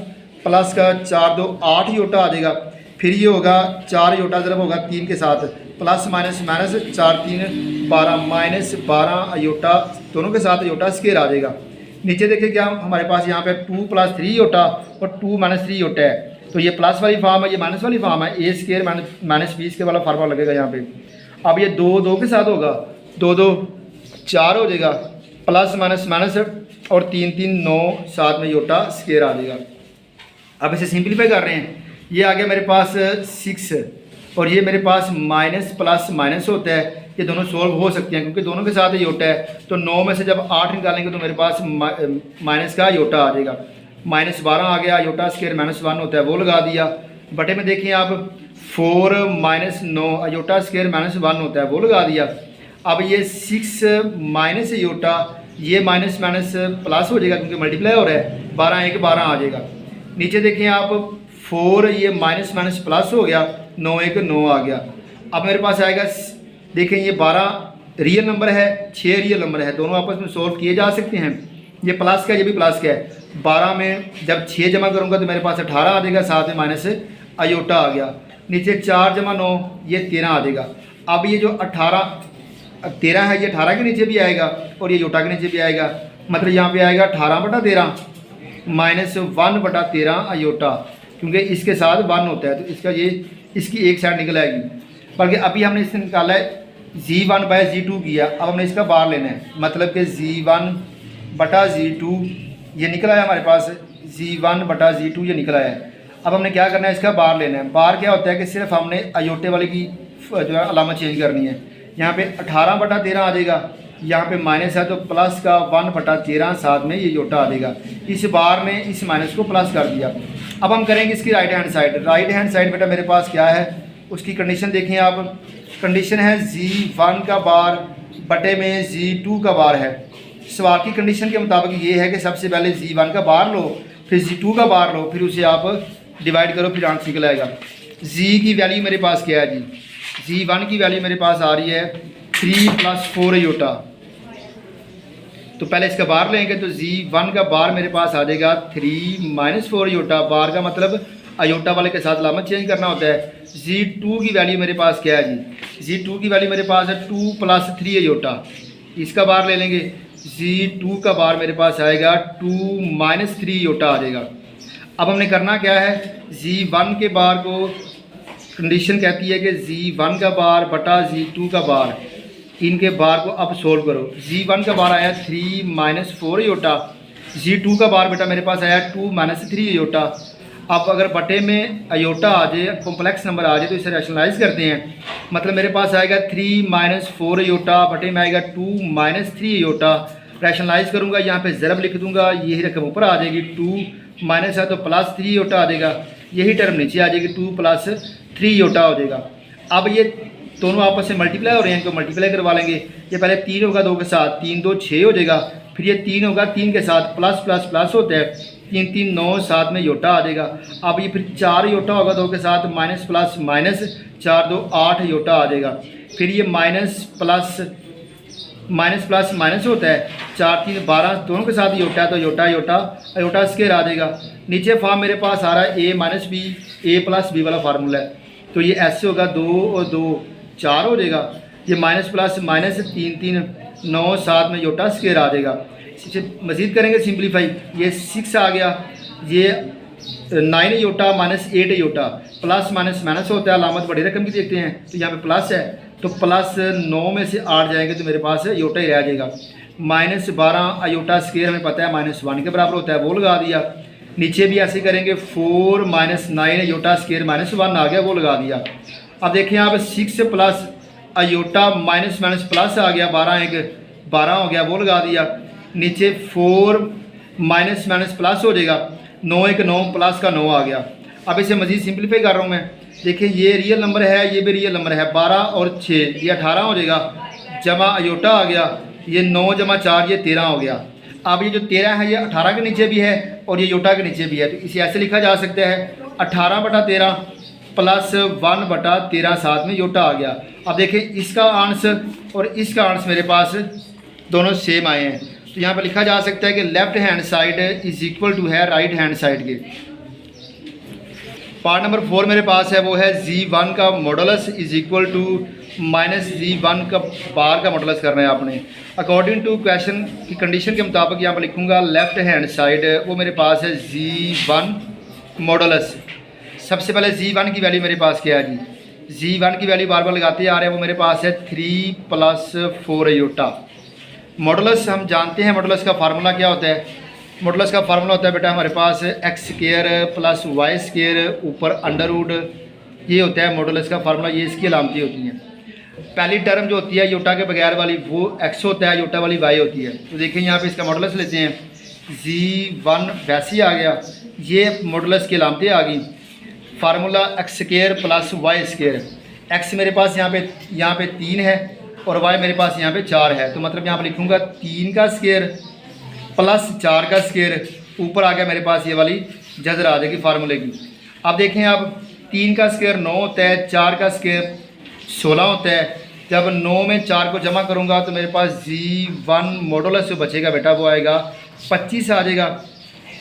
[SPEAKER 1] प्लस का 4 2 8 अयोटा आ जाएगा। फिर ये होगा 4 अयोटा ज़रब होगा 3 के साथ, प्लस माइनस माइनस 4 3 12 -12 अयोटा, दोनों के साथ अयोटा स्क्वायर आ जाएगा। नीचे देखिए क्या हमारे पास यहाँ पे 2 + 3 अयोटा और 2 - 3 अयोटा है, तो ये प्लस वाली फॉर्म है, ये माइनस वाली फॉर्म है, a स्क्वायर -b के वाला फार्मूला लगेगा यहाँ पे। अब ये 2 2 के साथ होगा, 2 2 4 हो जाएगा, प्लस माइनस माइनस और 3 3 9 साथ में अयोटा स्क्वायर आ जाएगा। अब इसे सिंपलीफाई कर रहे हैं, ये आ गया मेरे पास 6 और ये मेरे पास माइनस प्लस माइनस होता है, ये दोनों सोल्व हो सकते हैं क्योंकि दोनों के साथ अयोटा है। तो 9 में से जब 8 निकालेंगे तो मेरे पास माइनस का अयोटा आ जाएगा, -12 आ गया, अयोटा स्क्वायर -1 होता है वो लगा दिया। बटे में देखिए आप 4 - 9 अयोटा स्क्वायर -1 होता है वो लगा दिया। अब ये 6 माइनस अयोटा, ये माइनस माइनस प्लस हो जाएगा क्योंकि मल्टीप्लाई हो रहा है, 12 1 12 आ जाएगा। नीचे देखिए आप 4, ये माइनस माइनस प्लस हो गया, 9 1 9 आ गया। अब मेरे पास आएगा, देखें ये 12 रियल नंबर है, 6 रियल नंबर है, दोनों आपस में सोल्व किए जा सकते हैं। ये प्लस का, ये भी प्लस का है। 12 में जब 6 जमा करूँगा तो मेरे पास 18 आ जाएगा, साथ में माइनस अयोटा आ गया। नीचे 4 + 9 ये 13 आ जाएगा। अब ये जो 13 है, ये 18 के नीचे भी आएगा और ये अयोटा के नीचे भी आएगा, मतलब यहाँ पे आएगा 18/13 -1/13 अयोटा, क्योंकि इसके साथ 1 होता है तो इसका ये इसकी एक साइड निकल आएगी। बल्कि अभी हमने इससे निकाला है Z1 बाय Z2 किया, अब हमने इसका बार लेना है, मतलब कि Z1 बटा Z2 ये निकला है हमारे पास, Z1 बटा Z2 ये निकला है। अब हमने क्या करना है, इसका बार लेना है। बार क्या होता है कि सिर्फ हमने अयोटे वाले की जो है अलामत चेंज करनी है। यहाँ पे 18/13 आ जाएगा, यहाँ पे माइनस है तो प्लस का 1/13 साथ में ये अयोटा आ जाएगा। इस बार ने इस माइनस को प्लस कर दिया। अब हम करेंगे इसकी right hand side. Right hand side बेटा मेरे पास क्या है, उसकी कंडीशन देखें आप। कंडीशन है Z1 का बार बटे में Z2 का बार है। सवाल की कंडीशन के मुताबिक ये है कि सबसे पहले Z1 का बार लो, फिर Z2 का बार लो, फिर उसे आप डिवाइड करो, फिर आंसर निकल आएगा। Z की वैल्यू मेरे पास क्या है जी, Z1 की वैल्यू मेरे पास आ रही है 3 + 4 अयोटा। तो पहले इसका बार लेंगे तो Z1 का बार मेरे पास आ जाएगा 3 माइनस 4 अयोटा। बार का मतलब अयोटा वाले के साथ अलामत चेंज करना होता है। Z2 की वैल्यू मेरे पास क्या है जी, Z2 की वैल्यू मेरे पास है 2 प्लस 3 अयोटा। इसका बार ले लेंगे, Z2 का बार मेरे पास आएगा 2 माइनस 3 अयोटा आ जाएगा। अब हमने करना क्या है, Z1 के बार को कंडीशन कहती है कि Z1 का बार बटा Z2 का बार, इनके बार को अब सोल्व करो। Z1 का बार आया 3 माइनस 4 अयोटा, Z2 का बार बेटा मेरे पास आया 2 माइनस 3 अयोटा। अब अगर बटे में अयोटा आ जाए, कॉम्प्लेक्स नंबर आ जाए तो इसे रैशनलाइज करते हैं। मतलब मेरे पास आएगा 3 माइनस 4 अयोटा बटे में आएगा 2 माइनस 3 अयोटा। रैशनलाइज करूँगा, यहाँ पे ज़रब लिख दूँगा, यही रकम ऊपर आ जाएगी। 2 माइनस है तो प्लस 3 अयोटा आ जाएगा, यही टर्म नीचे आ जाएगी, 2 प्लस 3 अयोटा हो जाएगा। अब ये दोनों आपस में मल्टीप्लाई हो रहे हैं, इनको मल्टीप्लाई करवा लेंगे। ये पहले 3 होगा 2 के साथ, 3 2 6 हो जाएगा। फिर ये 3 होगा 3 के साथ, प्लस प्लस प्लस होता है, 3 3 9 7 में योटा आ जाएगा। अब ये फिर 4 योटा होगा 2 के साथ, माइनस प्लस माइनस, 4 2 8 योटा आ जाएगा। फिर ये माइनस प्लस माइनस होता है, 4 3 12 दोनों के साथ योटा है तो योटा योटा योटा स्केयर आ जाएगा। नीचे फॉर्म मेरे पास आ रहा है a minus B, A plus B वाला फार्मूला है, तो ये ऐसे होगा 2 और 2 4 हो जाएगा। ये माइनस प्लस माइनस 3 3 9 7 में योटा स्केयर आ जाएगा। इसे मज़ीद करेंगे सिंप्लीफाई, ये 6 आ गया, ये 9 iota minus 8 iota, plus minus minus होता है, अलामत बड़ी रकम की देखते हैं तो यहाँ पे प्लस है, तो प्लस 9 में से 8 जाएंगे तो मेरे पास योटा ही रह जाएगा। माइनस 12 अयोटा स्केयर हमें पता है माइनस 1 के बराबर होता है, वो लगा दिया। नीचे भी ऐसे करेंगे, 4 माइनस 9 अयोटा स्केयर माइनस 1 आ गया, वो लगा दिया। अब देखिए यहाँ पर 6 plus iota minus minus plus आ गया, 12 1 12 हो गया, वो लगा दिया। नीचे 4 माइनस माइनस प्लस हो जाएगा, 9 1 9 प्लस का 9 आ गया। अब इसे मज़ीद सिंप्लीफाई कर रहा हूँ मैं। देखिए ये रियल नंबर है, ये भी रियल नंबर है, 12 और 6 ये 18 हो जाएगा, जमा अयोटा आ गया, ये 9 जमा 4 ये 13 हो गया। अब ये जो 13 है ये 18 के नीचे भी है और ये योटा के नीचे भी है, तो इसे ऐसे लिखा जा सकता है 18 बटा 13 प्लस 1 बटा 13 साथ में योटा आ गया। अब देखिए इसका आंसर और इसका आंसर मेरे पास दोनों सेम आए हैं, तो यहाँ पर लिखा जा सकता है कि left hand side is equal to है राइट हैंड साइड के। पार्ट नंबर 4 मेरे पास है, वो है Z1 का modulus is equal to minus Z1 का बार का मॉडुलस करना है आपने। अकॉर्डिंग टू क्वेश्चन की कंडीशन के मुताबिक यहाँ पर लिखूँगा लेफ्ट हैंड साइड, वो मेरे पास है Z1 मॉडुलस। सबसे पहले Z1 की वैल्यू मेरे पास क्या है जी, Z1 की वैल्यू बार बार लगाते आ रहे हैं, वो मेरे पास है 3 प्लस 4 अयोटा। मॉडुलस हम जानते हैं, मॉडुलस का फार्मूला क्या होता है, मॉडुलस का फार्मूला होता है बेटा हमारे पास x square plus y square ऊपर अंडर रूट, ये होता है मॉडुलस का फार्मूला, ये इसकी अलामतें होती हैं। पहली टर्म जो होती है योटा के बगैर वाली वो एक्स होता है, योटा वाली वाई होती है। तो देखिए यहाँ पे इसका मॉडुलस लेते हैं, Z1 वैसे ही आ गया, ये मॉडुलस की अलामतें आ गई। Formula x square plus y square, x मेरे पास यहाँ पे 3 है और वाई मेरे पास यहाँ पे 4 है, तो मतलब यहाँ पे लिखूँगा 3 का स्क्वायर प्लस 4 का स्क्वायर, ऊपर आ गया मेरे पास ये वाली जजर आ जाएगी फार्मूले की। अब देखें, अब 3 का स्क्वायर 9 होता है, 4 का स्क्वायर 16 होता है। जब 9 में 4 को जमा करूँगा तो मेरे पास Z1 मॉडुलस जो बचेगा बेटा वो आएगा 25 आ जाएगा।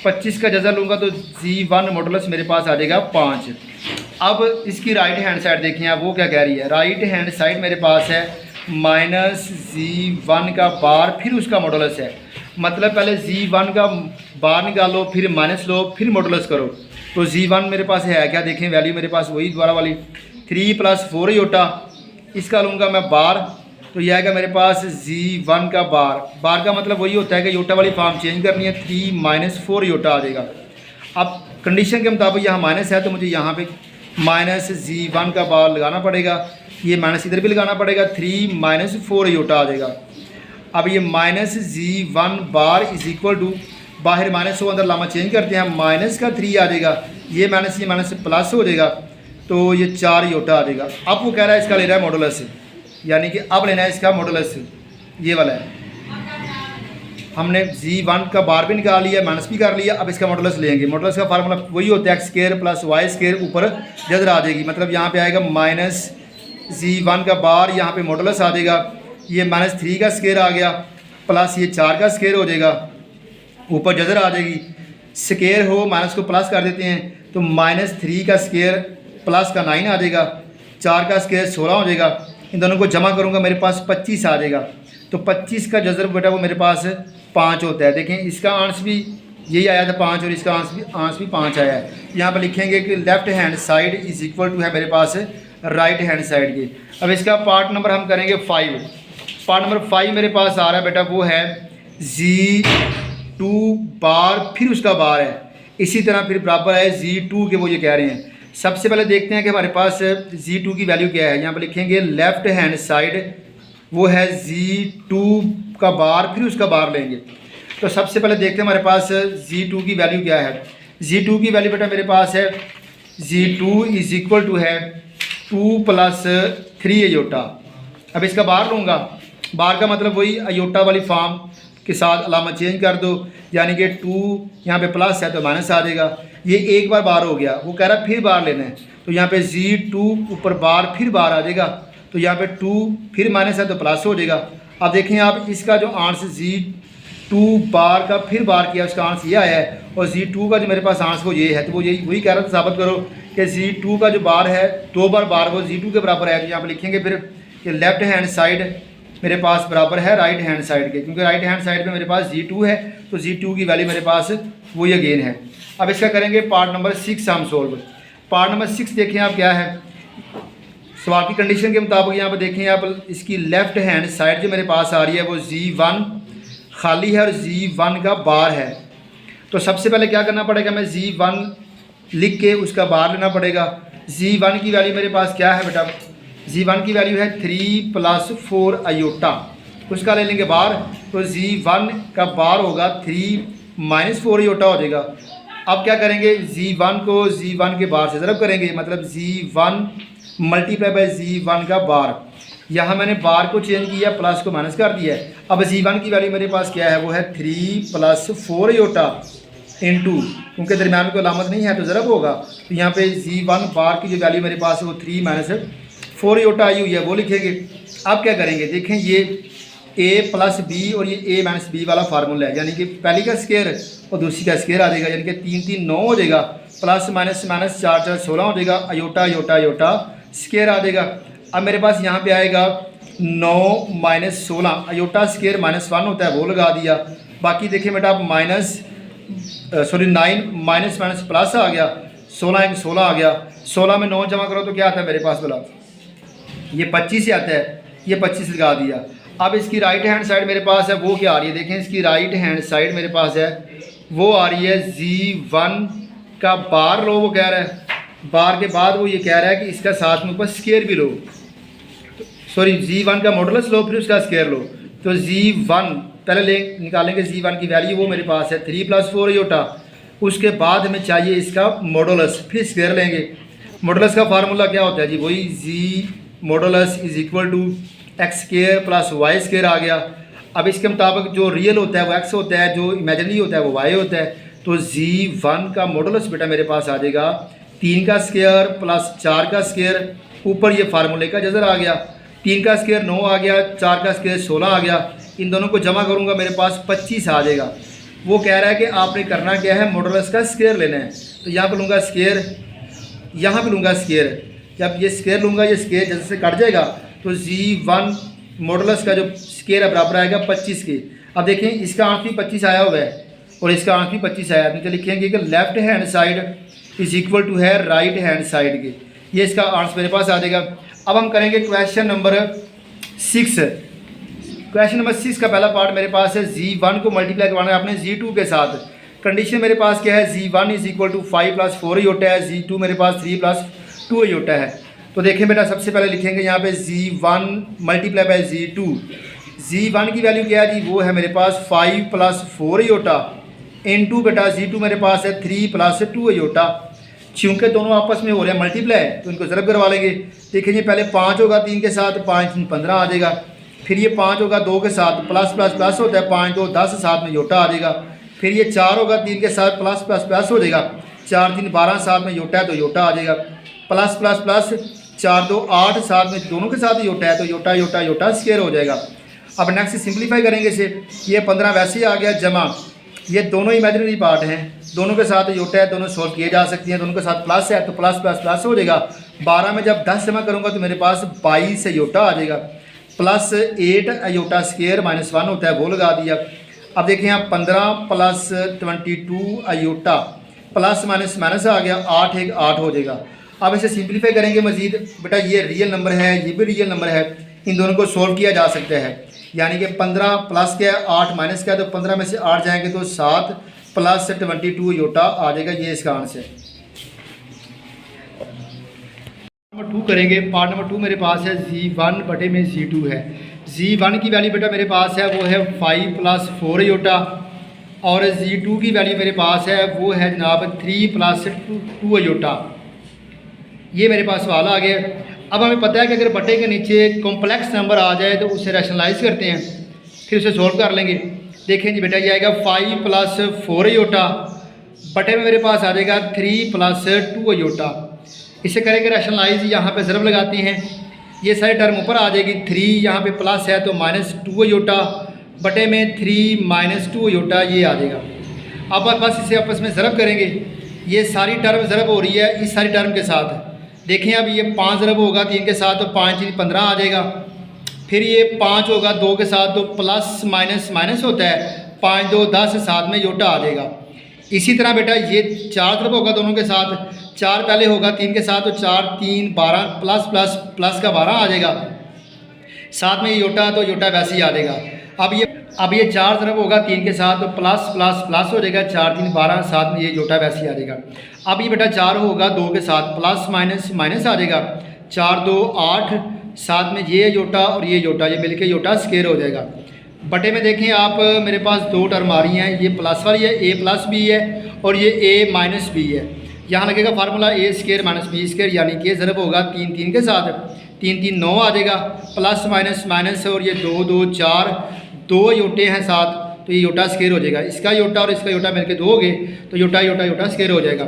[SPEAKER 1] 25 का जजा लूँगा तो Z1 मॉडुलस मेरे पास आ जाएगा 5। अब इसकी राइट हैंड साइड देखें आप, वो क्या कह रही है, राइट हैंड साइड मेरे पास है माइनस Z1 का बार फिर उसका मॉडुलस है। मतलब पहले Z1 का बार निकालो, फिर माइनस लो, फिर मॉडुलस करो। तो Z1 मेरे पास है क्या, देखें वैल्यू मेरे पास वही दोबारा वाली 3 प्लस 4 योटा, इसका लूँगा मैं बार, तो यह आएगा मेरे पास Z1 का बार का मतलब वही होता है कि योटा वाली फॉर्म चेंज करनी है, 3 माइनस 4 योटा आ जाएगा। अब कंडीशन के मुताबिक यहाँ माइनस है तो मुझे यहाँ पे माइनस Z1 का बार लगाना पड़ेगा, ये माइनस इधर भी लगाना पड़ेगा, 3 माइनस 4 योटा आ जाएगा। अब ये minus Z1 bar is equal to, बाहर माइनस हो अंदर लामा चेंज करते हैं, माइनस का 3 आ जाएगा, ये माइनस प्लस हो जाएगा, तो ये 4 योटा आ जाएगा। अब वो कह रहा है इसका ले रहा है मॉडुलस, यानी कि अब लेना है इसका मॉडुलस, ये वाला है। हमने Z1 का बार भी निकाल लिया, माइनस भी कर लिया, अब इसका मॉडुलस लेंगे। मॉडुलस का फार्मूला वही होता है x square plus y square ऊपर जदर आ जाएगी, मतलब यहाँ पे आएगा माइनस Z1 का बार, यहाँ पे मॉडुलस आ जाएगा, ये -3 का स्क्वायर आ गया, प्लस ये 4 का स्क्वायर हो जाएगा, ऊपर जजर आ जाएगी, स्क्वायर हो माइनस को प्लस कर देते हैं तो -3 का स्क्वायर प्लस का 9 आ जाएगा, 4 का स्क्वायर 16 हो जाएगा। इन दोनों को जमा करूँगा मेरे पास 25 आ जाएगा। तो 25 का जज़र बेटा वो मेरे पास 5 होता है। देखें इसका आंस भी यही आया था 5 और इसका आंस भी 5 आया है। यहाँ पर लिखेंगे कि left hand side is equal to है मेरे पास राइट हैंड साइड के। अब इसका पार्ट नंबर हम करेंगे 5। पार्ट नंबर 5 मेरे पास आ रहा है बेटा वो है Z2 बार, फिर उसका बार है, इसी तरह फिर बराबर है Z2 के, वो ये कह रहे हैं। सबसे पहले देखते हैं कि हमारे पास Z2 की वैल्यू क्या है। यहाँ पर लिखेंगे लेफ़्ट हैंड साइड वो है Z2 का बार, फिर उसका बार लेंगे। तो सबसे पहले देखते हैं हमारे पास Z2 की वैल्यू क्या है। Z2 की वैल्यू बेटा मेरे पास है Z2 इज़ इक्वल टू है 2 + 3 अयोटा। अब इसका बार लूँगा, बार का मतलब वही अयोटा वाली फॉर्म के साथ अलामा चेंज कर दो, यानी कि 2 यहाँ पे प्लस है तो माइनस आ जाएगा। ये एक बार बार हो गया, वो कह रहा है फिर बार लेना है, तो यहाँ पे Z2 ऊपर बार फिर बार आ जाएगा, तो यहाँ पे 2 फिर माइनस है तो प्लस हो जाएगा। अब देखें आप इसका जो आंस Z2 बार का फिर बार किया उसका आंस ये आया है, और Z2 का जो मेरे पास आंस वो ये है, तो वो यही वही कह रहा था साबित करो कि Z2 का जो बार है 2 बार बार वो Z2 के बराबर है। तो यहाँ पर लिखेंगे फिर कि लेफ़्ट हैंड साइड मेरे पास बराबर है राइट हैंड साइड के, क्योंकि राइट हैंड साइड पे मेरे पास Z2 है, तो Z2 की वैल्यू मेरे पास वही अगेन है। अब इसका करेंगे पार्ट नंबर 6 हम सोल्व। पार्ट नंबर 6 देखें आप क्या है, सवाल की कंडीशन के मुताबिक यहाँ पर देखें आप इसकी लेफ़्ट हैंड साइड जो मेरे पास आ रही है वो Z1 खाली है और Z1 का बार है। तो सबसे पहले क्या करना पड़ेगा, मैं Z1 लिख के उसका बार लेना पड़ेगा। Z1 की वैल्यू मेरे पास क्या है बेटा, Z1 की वैल्यू है 3 + 4 अयोटा, उसका ले लेंगे बार, तो Z1 का बार होगा 3 - 4 अयोटा हो जाएगा। अब क्या करेंगे, Z1 को Z1 के बार से ज़रब करेंगे, मतलब Z1 × Z1 का बार। यहाँ मैंने बार को चेंज किया, प्लस को माइनस कर दिया है। अब Z1 की वैल्यू मेरे पास क्या है, वो है 3 + 4 अयोटा इंटू, क्योंकि दरम्यान में कोई अलामत नहीं है तो ज़रब होगा, तो यहाँ पे Z1 बार की जो वैल्यू मेरे पास है वो 3 - 4 अयोटा आई हुई है, वो लिखेंगे। अब क्या करेंगे, देखें ये A + B और ये A - B वाला फार्मूला है, यानी कि पहली का स्क्वायर और दूसरी का स्क्वायर आ जाएगा, यानी कि 3 3 9 हो जाएगा, प्लस माइनस 4 4 16 हो जाएगा, अयोटा अयोटा अयोटा स्क्वायर आ जाएगा। अब मेरे पास यहाँ पे आएगा 9 - 16 अयोटा स्क्वायर -1 होता है, वो लगा दिया। बाकी देखिए बेटा आप 9 माइनस प्लस आ गया, 16 1 16 आ गया, 16 में 9 जमा करो तो क्या आता है मेरे पास बोला, ये 25 से आता है, ये 25 लगा दिया। अब इसकी राइट हैंड साइड मेरे पास है वो क्या आ रही है, देखें इसकी राइट हैंड साइड मेरे पास है वो आ रही है Z1 का बार लो, वो कह रहा है बार के बाद वो ये कह रहा है कि इसका साथ में ऊपर स्क्वायर भी लो, सॉरी Z1 का मॉडुलस लो फिर उसका स्क्वायर लो। तो Z1 पहले निकालेंगे Z1 की वैल्यू, वो मेरे पास है 3 + 4 अयोटा, उसके बाद हमें चाहिए इसका मॉडुलस, फिर स्क्वायर लेंगे। मॉडुलस का फार्मूला क्या होता है जी, वही Z modulus is equal to x² + y² आ गया। अब इसके मुताबिक जो रियल होता है वो x होता है, जो इमेजिनरी होता है वो y होता है। तो Z1 का मॉडुलस बेटा मेरे पास आ जाएगा 3 का स्क्वायर + 4 का स्क्वायर, ऊपर ये फार्मूले का जज़र आ गया, 3 का स्क्वायर 9 आ गया, 4 का स्क्वायर 16 आ गया, इन दोनों को जमा करूँगा मेरे पास 25 आ जाएगा। वो कह रहा है कि आपने करना क्या है, मॉडुलस का स्क्वायर लेना है। तो यहाँ पर लूँगा स्क्वायर, यहाँ पर लूँगा स्क्वायर, जब ये स्क्वायर लूँगा ये स्क्वायर जैसे से कट जाएगा, तो Z1 मॉडुलस का जो स्क्वायर है बराबर आएगा 25 के। अब देखें इसका आंसर भी 25 आया हुआ है और इसका आंसर भी 25 आया, तो लिखेंगे कि left hand side is equal to है राइट हैंड साइड के, ये इसका आंसर मेरे पास आ जाएगा। अब हम करेंगे क्वेश्चन नंबर 6। क्वेश्चन नंबर 6 का पहला पार्ट मेरे पास है Z1 को मल्टीप्लाई करवाना है आपने Z2 के साथ। कंडीशन मेरे पास क्या है, Z1 is equal to 5 + 4 aorta है, Z2 मेरे पास 3 + 2 अयोटा है। तो देखें बेटा सबसे पहले लिखेंगे यहाँ पे Z1 × Z2। Z1 की वैल्यू क्या है जी, वो है मेरे पास 5 + 4 अयोटा इंटू बेटा Z2 मेरे पास है 3 + 2 अयोटा। चूँकि दोनों आपस में हो रहे हैं मल्टीप्लाई तो इनको ज़रब करवा लेंगे। देखिए ये पहले 5 होगा 3 के साथ, 5 3 15 आ जाएगा, फिर ये 5 होगा 2 के साथ, प्लस प्लस प्लस होता है 5 2 10 साथ में योटा आ जाएगा, फिर ये 4 होगा 3 के साथ, प्लस प्लस प्लस हो जाएगा, 4 3 12 साथ में योटा है तो योटा आ जाएगा, प्लस प्लस प्लस 4 2 8 साथ में दोनों के साथ योटा है तो योटा योटा योटा स्क्वायर हो जाएगा।
[SPEAKER 2] अब नेक्स्ट सिंप्लीफाई करेंगे इसे, ये 15 वैसे ही आ गया जमा, ये दोनों इमेजिनरी पार्ट हैं, दोनों के साथ योटा है, दोनों सोल्व किए जा सकती हैं, दोनों के साथ प्लस है तो प्लस प्लस प्लस हो जाएगा। 12 में जब 10 जमा करूँगा तो मेरे पास 22 अयोटा आ जाएगा, प्लस 8 अयोटा स्क्वायर माइनस 1 होता है वो लगा दिया। अब देखिए यहाँ 15 plus 22 iota plus minus minus आ गया, 8 एक 8 हो जाएगा। अब इसे सिंप्लीफाई करेंगे मजीद, बेटा ये रियल नंबर है, ये भी रियल नंबर है, इन दोनों को सोल्व किया जा सकता है। यानी कि 15 प्लस क्या है 8 माइनस क्या है, तो 15 में से 8 जाएंगे तो 7 प्लस 22 योटा आ जाएगा, ये इसका आंसर है। नंबर 2 करेंगे। पार्ट नंबर 2 मेरे पास है Z1 बटे में Z2 है। Z1 की वैल्यू बेटा मेरे पास है वो है 5 प्लस 4 योटा, और Z2 की वैल्यू मेरे पास है वो है जनाब 3 प्लस 2 योटा। ये मेरे पास सवाल आ गया। अब हमें पता है कि अगर बटे के नीचे कॉम्प्लेक्स नंबर आ जाए तो उसे रैशनलाइज करते हैं, फिर उसे सोल्व कर लेंगे। देखें जी बेटा ये आएगा 5 प्लस 4 योटा, बटे में मेरे पास आ जाएगा 3 प्लस 2 योटा। इसे करेंगे रैशनलाइज, यहाँ पे ज़रब लगाते हैं, ये सारी टर्म ऊपर आ जाएगी, 3 यहाँ पे प्लस है तो माइनस 2 योटा बटे में 3 माइनस 2 योटा, ये आ जाएगा। अब बस इसे आपस में ज़रब करेंगे, ये सारी टर्म ज़रब हो रही है इस सारी टर्म के साथ। देखें अब ये 5 ज़रब होगा 3 के साथ तो 5 3 15 आ जाएगा, फिर ये 5 होगा 2 के साथ तो प्लस माइनस माइनस होता है, 5 2 10 साथ में योटा आ जाएगा। इसी तरह बेटा ये 4 ज़रब होगा दोनों के साथ, 4 पहले होगा 3 के साथ तो 4 3 12 प्लस प्लस प्लस का 12 आ जाएगा, साथ में योटा तो योटा वैसे ही आ जाएगा। अब ये 4 ज़रब होगा 3 के साथ तो प्लस प्लस प्लस हो जाएगा, 4 3 12 साथ में ये योटा वैसे ही आ जाएगा। अब ये बेटा 4 होगा 2 के साथ प्लस माइनस माइनस आ जाएगा, 4 2 8 साथ में ये योटा और ये योटा, ये मिलके योटा स्क्वायर हो जाएगा। बटे में देखें आप मेरे पास 2 टर्म आ रही हैं, ये प्लस वाली है a प्लस बी है और ये a माइनस बी है। यहाँ लगेगा formula a square minus B square, यानी कि ज़रब होगा 3 3 के साथ, 3 3 9 आ जाएगा, प्लस माइनस माइनस और ये 2 2 4 2 योटे हैं साथ तो ये योटा स्क्वायर हो जाएगा। इसका योटा और इसका योटा मिलकर 2 हो गए तो योटा योटा योटा स्क्वायर हो जाएगा।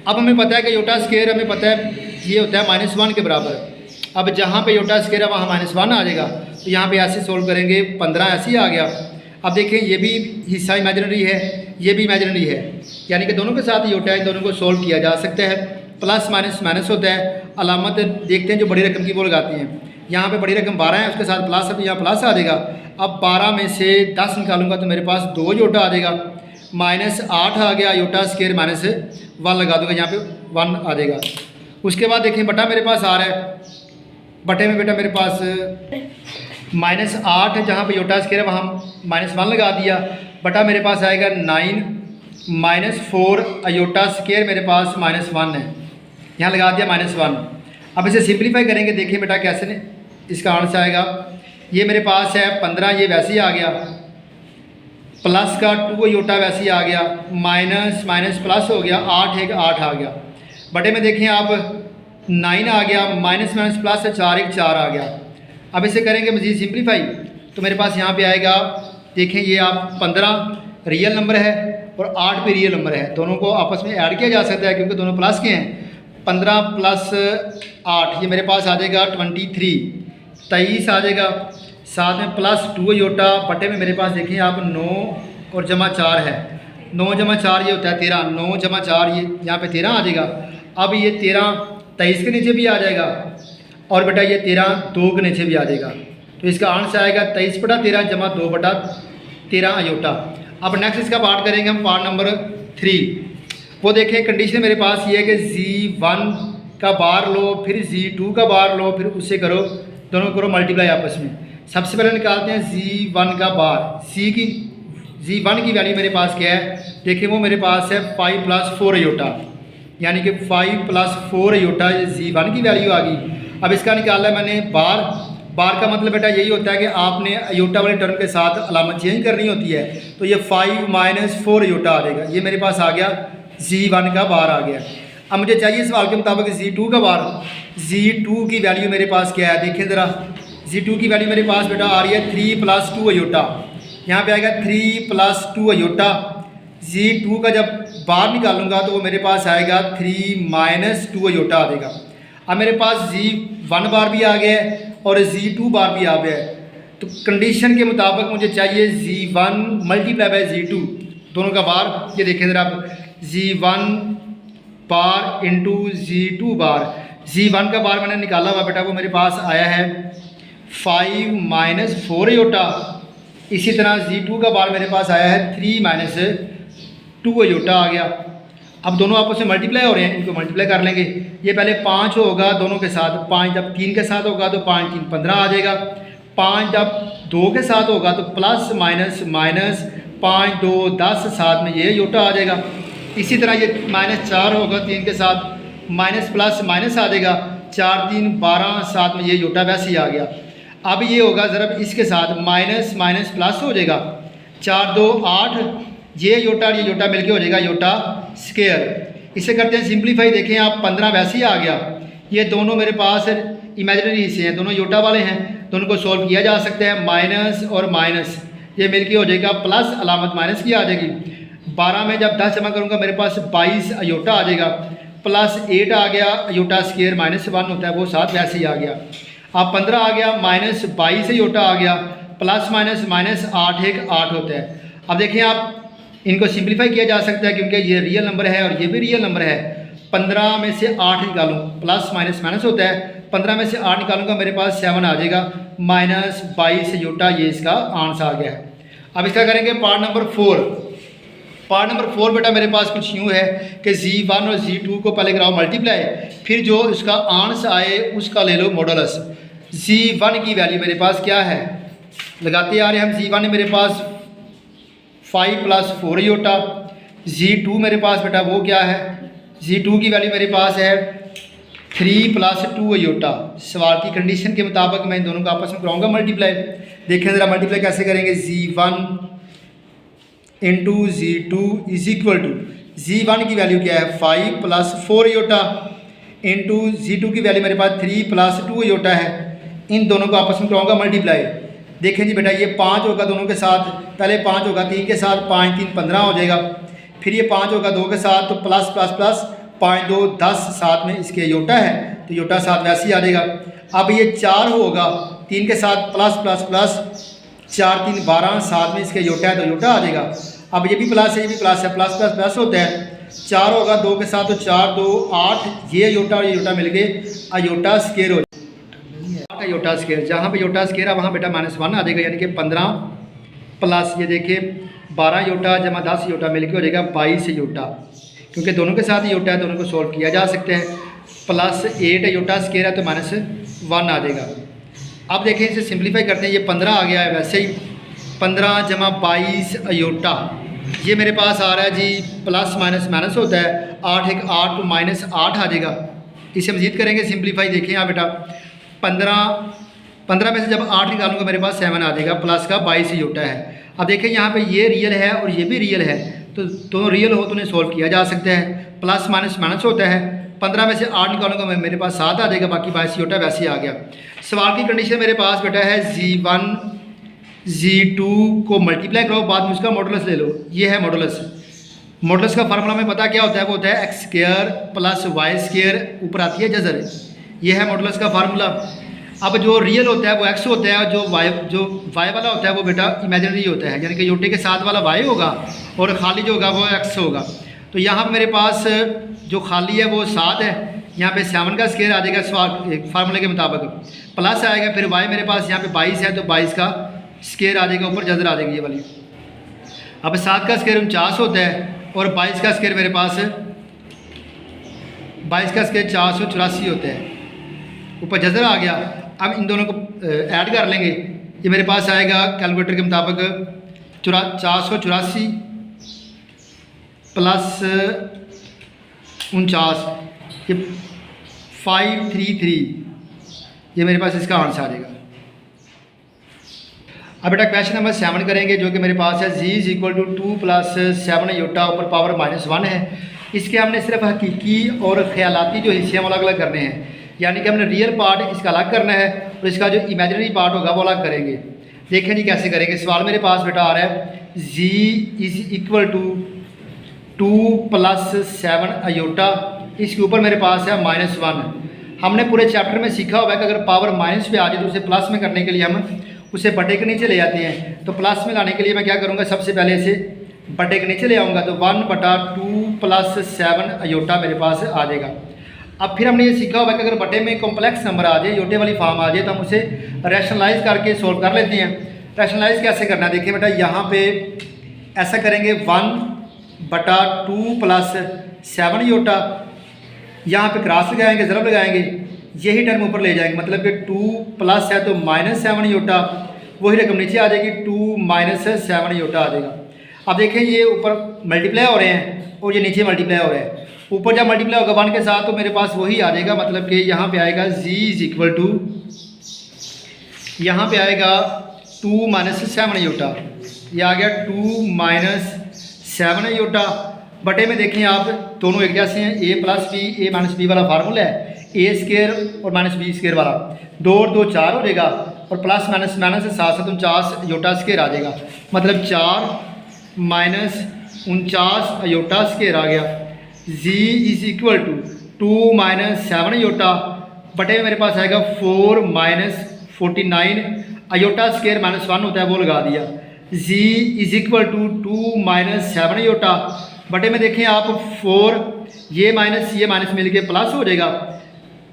[SPEAKER 2] अब हमें पता है कि योटा स्क्वायर हमें पता है ये होता है -1 के बराबर। अब जहाँ पे योटा स्क्वायर है वहाँ -1 आ जाएगा, तो यहाँ पे ऐसे सोल्व करेंगे, 15 ऐसे ही आ गया। अब देखें ये भी हिस्सा इमेजिनरी है, ये भी इमेजिनरी है, यानी कि दोनों के साथ योटा है, दोनों को सोल्व किया जा सकता है। प्लस माइनस माइनस होता है, अलामत देखते हैं जो बड़ी रकम की वो लगाती हैं। यहाँ पे बड़ी रकम 12 है, उसके साथ प्लस है तो यहाँ प्लस आ जाएगा। अब 12 में से 10 निकालूंगा तो मेरे पास 2 योटा आ जाएगा, -8 आ गया, योटा स्क्वायर माइनस 1 लगा दूंगा, यहाँ पे 1 आ जाएगा। उसके बाद देखें बटा मेरे पास आ रहा है, बटे में बेटा मेरे पास -8 है, जहाँ पे योटा स्क्वायर है वहाँ -1 लगा दिया, बटा मेरे पास आएगा 9 -4 अयोटा स्क्वायर मेरे पास -1 है, यहाँ लगा दिया -1। अब इसे सिंप्लीफाई करेंगे, देखिए बेटा कैसे इसका आंसर आएगा। ये मेरे पास है 15, ये वैसे ही आ गया, प्लस का 2 योटा वैसे ही आ गया, माइनस माइनस प्लस हो गया, 8 एक 8 आ गया। बटे में देखें आप 9 आ गया, माइनस माइनस प्लस है, 4 एक 4 आ गया। अब इसे करेंगे मज़ीद सिंप्लीफाई तो मेरे पास यहाँ पे आएगा, देखें ये आप 15 रियल नंबर है और 8 भी रियल नंबर है, दोनों को आपस में ऐड किया जा सकता है क्योंकि दोनों प्लस के हैं। 15 प्लस 8 ये मेरे पास आ जाएगा 23 आ जाएगा, साथ में प्लस 2 योटा, बटे में मेरे पास देखिए आप 9 और जमा 4 है, 9 जमा 4 ये होता है 13, 9 जमा 4 ये यहाँ पे 13 आ जाएगा। अब ये 13 23 के नीचे भी आ जाएगा और बेटा ये 13 2 के नीचे भी आ जाएगा, तो इसका आंसर आएगा 23 बटा 13 जमा 2 बटा 13 अयोटा। अब नेक्स्ट इसका पार्ट करेंगे हम, पार्ट नंबर 3। वो देखें कंडीशन मेरे पास ये है कि Z1 का बार लो, फिर Z2 का बार लो, फिर उससे करो, दोनों करो मल्टीप्लाई आपस में। सबसे पहले निकालते हैं Z1 का बार, Z1 की वैल्यू मेरे पास क्या है, देखिए वो मेरे पास है 5 प्लस 4 अयोटा, यानी कि 5 प्लस 4 अयोटा Z1 की वैल्यू आ गई। अब इसका निकाला है मैंने बार का मतलब बेटा यही होता है कि आपने अयोटा वाले टर्म के साथ अलामत चेंज करनी होती है, तो ये 5 माइनस 4 अयोटा आ जाएगा। ये मेरे पास आ गया Z1 का बार आ गया। अब मुझे चाहिए सवाल के मुताबिक Z2 का बार। Z2 की वैल्यू मेरे पास क्या है, देखिए ज़रा, Z2 की वैल्यू मेरे पास बेटा आ रही है 3 प्लस 2 अयोटा, यहाँ पे आएगा 3 प्लस 2 अयोटा। Z2 का जब बार निकालूंगा तो वो मेरे पास आएगा 3 माइनस 2 अयोटा आ जाएगा। अब मेरे पास Z1 बार भी आ गया है और Z2 बार भी आ गया है। तो कंडीशन के मुताबिक मुझे चाहिए Z1 मल्टीप्लाई बाय Z2 दोनों का बार। ये देखें ज़रा आप, Z1 बार इंटू Z2 बार। Z1 का बार मैंने निकाला हुआ बेटा, वो मेरे पास आया है 5 माइनस 4 अयोटा। इसी तरह Z2 का बार मेरे पास आया है 3 माइनस 2 अयोटा आ गया। अब दोनों आपस में मल्टीप्लाई हो रहे हैं, इनको मल्टीप्लाई कर लेंगे। ये पहले 5 होगा दोनों के साथ, 5 जब 3 के साथ होगा तो 5 3 15 आ जाएगा। 5 जब 2 के साथ होगा तो प्लस माइनस माइनस 5 2 10 साथ में ये अयोटा आ जाएगा। इसी तरह ये -4 होगा 3 के साथ, माइनस प्लस माइनस आ जाएगा, 4 3 12 साथ में ये अयोटा वैसे ही आ गया। अब ये होगा ज़रा इसके साथ माइनस माइनस प्लस हो जाएगा, 4 2 8, ये योटा और ये योटा मिलके हो जाएगा योटा स्केयर। इसे करते हैं सिंप्लीफाई। देखें आप 15 वैसे ही आ गया। ये दोनों मेरे पास इमेजिनरी हिस्से हैं, दोनों योटा वाले हैं, दोनों को सोल्व किया जा सकता है। माइनस और माइनस ये मिलके हो जाएगा प्लस, अलामत माइनस की आ जाएगी। 12 में जब 10 जमा करूँगा मेरे पास 22 अयोटा आ जाएगा, प्लस 8 आ गया, अयोटा स्केयर -1 होता है वो साथ वैसे ही आ गया। अब 15 आ गया, माइनस 22 अयोटा आ गया, प्लस माइनस माइनस 8 1 8 होता है। अब देखिए आप इनको सिंप्लीफाई किया जा सकता है क्योंकि ये रियल नंबर है और ये भी रियल नंबर है। 15 में से 8 निकालूँ, प्लस माइनस माइनस होता है, 15 में से 8 निकालूंगा मेरे पास 7 आ जाएगा, माइनस 22 अयोटा ये इसका आंसर आ गया है। अब इसका करेंगे पार्ट नंबर 4। पार्ट नंबर 4 बेटा मेरे पास कुछ यूँ है कि Z1 और Z2 को पहले कराओ मल्टीप्लाई, फिर जो उसका आंसर आए उसका ले लो मॉडुलस। Z1 की वैल्यू मेरे पास क्या है, लगाते आ रहे हैं हम। Z1 मेरे पास 5 + 4 अयोटा। Z2 मेरे पास बेटा वो क्या है, Z2 की वैल्यू मेरे पास है 3 + 2 अयोटा। सवाल की कंडीशन के मुताबिक मैं इन दोनों को आपस में कराऊंगा मल्टीप्लाई। देखें ज़रा मल्टीप्लाई कैसे करेंगे। Z1 into Z2 is equal to, Z1 की वैल्यू क्या है 5 + 4 अयोटा, इंटू Z2 की वैल्यू मेरे पास 3 + 2 अयोटा है। इन दोनों को आपस में कराऊंगा मल्टीप्लाई। देखें जी बेटा ये 5 होगा दोनों के साथ, पहले 5 होगा 3 के साथ, 5 3 15 हो जाएगा। फिर ये 5 होगा 2 के साथ तो प्लस प्लस प्लस 5 2 10 साथ में इसके योटा है तो योटा साथ वैसे ही आ जाएगा। अब ये 4 होगा 3 के साथ, प्लस प्लस प्लस 4 3 12 साथ में इसके योटा है तो योटा आ जाएगा। अब ये भी प्लस है, ये भी प्लस है, प्लस प्लस प्लस होता है। 4 होगा 2 के साथ तो 4 2 8, ये योटा और ये योटा मिल गए अयोटा स्केयर हो जाएगा। अयोटा स्केयर, जहाँ पे योटा स्केयर है वहाँ बेटा -1 आ जाएगा, यानी कि 15 प्लस ये देखिए 12 योटा जमा 10 योटा मिलकर हो जाएगा 22 योटा, क्योंकि दोनों के साथ योटा है, दोनों को सोल्व किया जा सकता है। प्लस 8 योटा स्केयर है तो -1 आ जाएगा। अब देखें इसे सिंप्लीफाई करते हैं, ये 15 आ गया है वैसे ही, 15 जमा 22 अयोटा ये मेरे पास आ रहा है जी, प्लस माइनस माइनस होता है, 8 1 8 तो -8 आ जाएगा। इसे मजीद करेंगे सिंप्लीफाई। देखें यहाँ बेटा 15 में से जब 8 निकालूंगा मेरे पास 7 आ जाएगा, प्लस का 22 योटा है। अब देखें यहाँ पे ये रियल है और ये भी रियल है, तो दोनों रियल हो तो उन्हें सोल्व किया जा सकता है। प्लस माइनस माइनस होता है, 15 में से 8 निकालूंगा मैं मेरे पास 7 आ जाएगा, बाकी 22 योटा वैसे ही आ गया। सवाल की कंडीशन मेरे पास बेटा है Z1 Z2 को मल्टीप्लाई करो, बाद में उसका मॉडुलस ले लो। ये है मॉडुलस। मॉडुलस का फार्मूला में पता क्या होता है, वो होता है x square plus y square, ऊपर आती है जजर। ये है मॉडुलस का फार्मूला। अब जो रियल होता है वो x होता है और जो y वाला होता है वो बेटा इमेजिनरी होता है, यानी कि योटे के साथ वाला y होगा और खाली जो होगा वो x होगा। तो यहाँ पर मेरे पास जो खाली है वो 7 है, यहाँ पे 7 का स्क्वायर आ जाएगा फार्मूले के मुताबिक, प्लस आएगा, फिर y मेरे पास यहाँ पे 22 है तो 22 का स्क्वायर आ जाएगा, ऊपर जजर आ जाएगी ये वाली। अब 7 का स्क्वायर 49 होता है और 22 का स्क्वायर मेरे पास 22 का स्क्वायर 484 होता है, ऊपर जजर आ गया। अब इन दोनों को ऐड कर लेंगे, ये मेरे पास आएगा कैलकुलेटर के मुताबिक 484 प्लस 49, ये 533, ये मेरे पास इसका आंसर आ जाएगा। अब बेटा क्वेश्चन नंबर 7 करेंगे, जो कि मेरे पास है z = 2 + 7 योटा ऊपर पावर -1 है। इसके हमने सिर्फ हकीकी और ख्यालाती जो हिस्से हम अलग अलग करने हैं, यानी कि हमने रियल पार्ट इसका अलग करना है और इसका जो इमेजिनरी पार्ट होगा वो अलग करेंगे। देखें जी कैसे करेंगे। सवाल मेरे पास बेटा आ रहा है z = 2 + 7 अयोटा, इसके ऊपर मेरे पास है -1। हमने पूरे चैप्टर में सीखा हुआ है कि अगर पावर माइनस पे आ जाए तो उसे प्लस में करने के लिए हम उसे बटे के नीचे ले आते हैं। तो प्लस में लाने के लिए मैं क्या करूँगा, सबसे पहले इसे बटे के नीचे ले आऊँगा, तो 1/2 + 7 अयोटा मेरे पास आ जाएगा। अब फिर हमने ये सीखा होगा कि अगर बटे में कॉम्प्लेक्स नंबर आ जाए, योटे वाली फॉर्म आ जाए, तो हम उसे रैशनलाइज करके सोल्व कर लेते हैं। रैशनलाइज कैसे करना है, देखिए बेटा यहाँ पे ऐसा करेंगे 1/2 + 7 अयोटा, यहाँ पे क्रॉस लगाएंगे, ज़रब लगाएंगे, यही टर्म ऊपर ले जाएंगे, मतलब कि 2 प्लस है तो -7 अयोटा, वही रकम नीचे आ जाएगी, 2 - 7 अयोटा आ जाएगा। अब देखें ये ऊपर मल्टीप्लाई हो रहे हैं और ये नीचे मल्टीप्लाई हो रहे हैं। ऊपर जब मल्टीप्लाई होगा 1 के साथ तो मेरे पास वही आ जाएगा, मतलब कि यहाँ पे आएगा z यहाँ पे आएगा 2 - 7 अयोटा, ये आ गया 2 - 7 अयोटा। बटे में देखें आप दोनों एक जैसे हैं, a + b a - b वाला फार्मूला है, a² और -b² वाला, 2 और 2 4 हो जाएगा, और प्लस माइनस से साथ 49 अयोटा स्क्वायर आ जाएगा, मतलब 4 - 49 अयोटा स्क्वायर आ गया। z = 2 - 7 अयोटा, बटे में मेरे पास आएगा 4 - 49 अयोटा स्क्वायर -1 होता है वो लगा दिया। z = 2 - 7 अयोटा, बटे में देखें आप 4 ये माइनस मिल के प्लस हो जाएगा,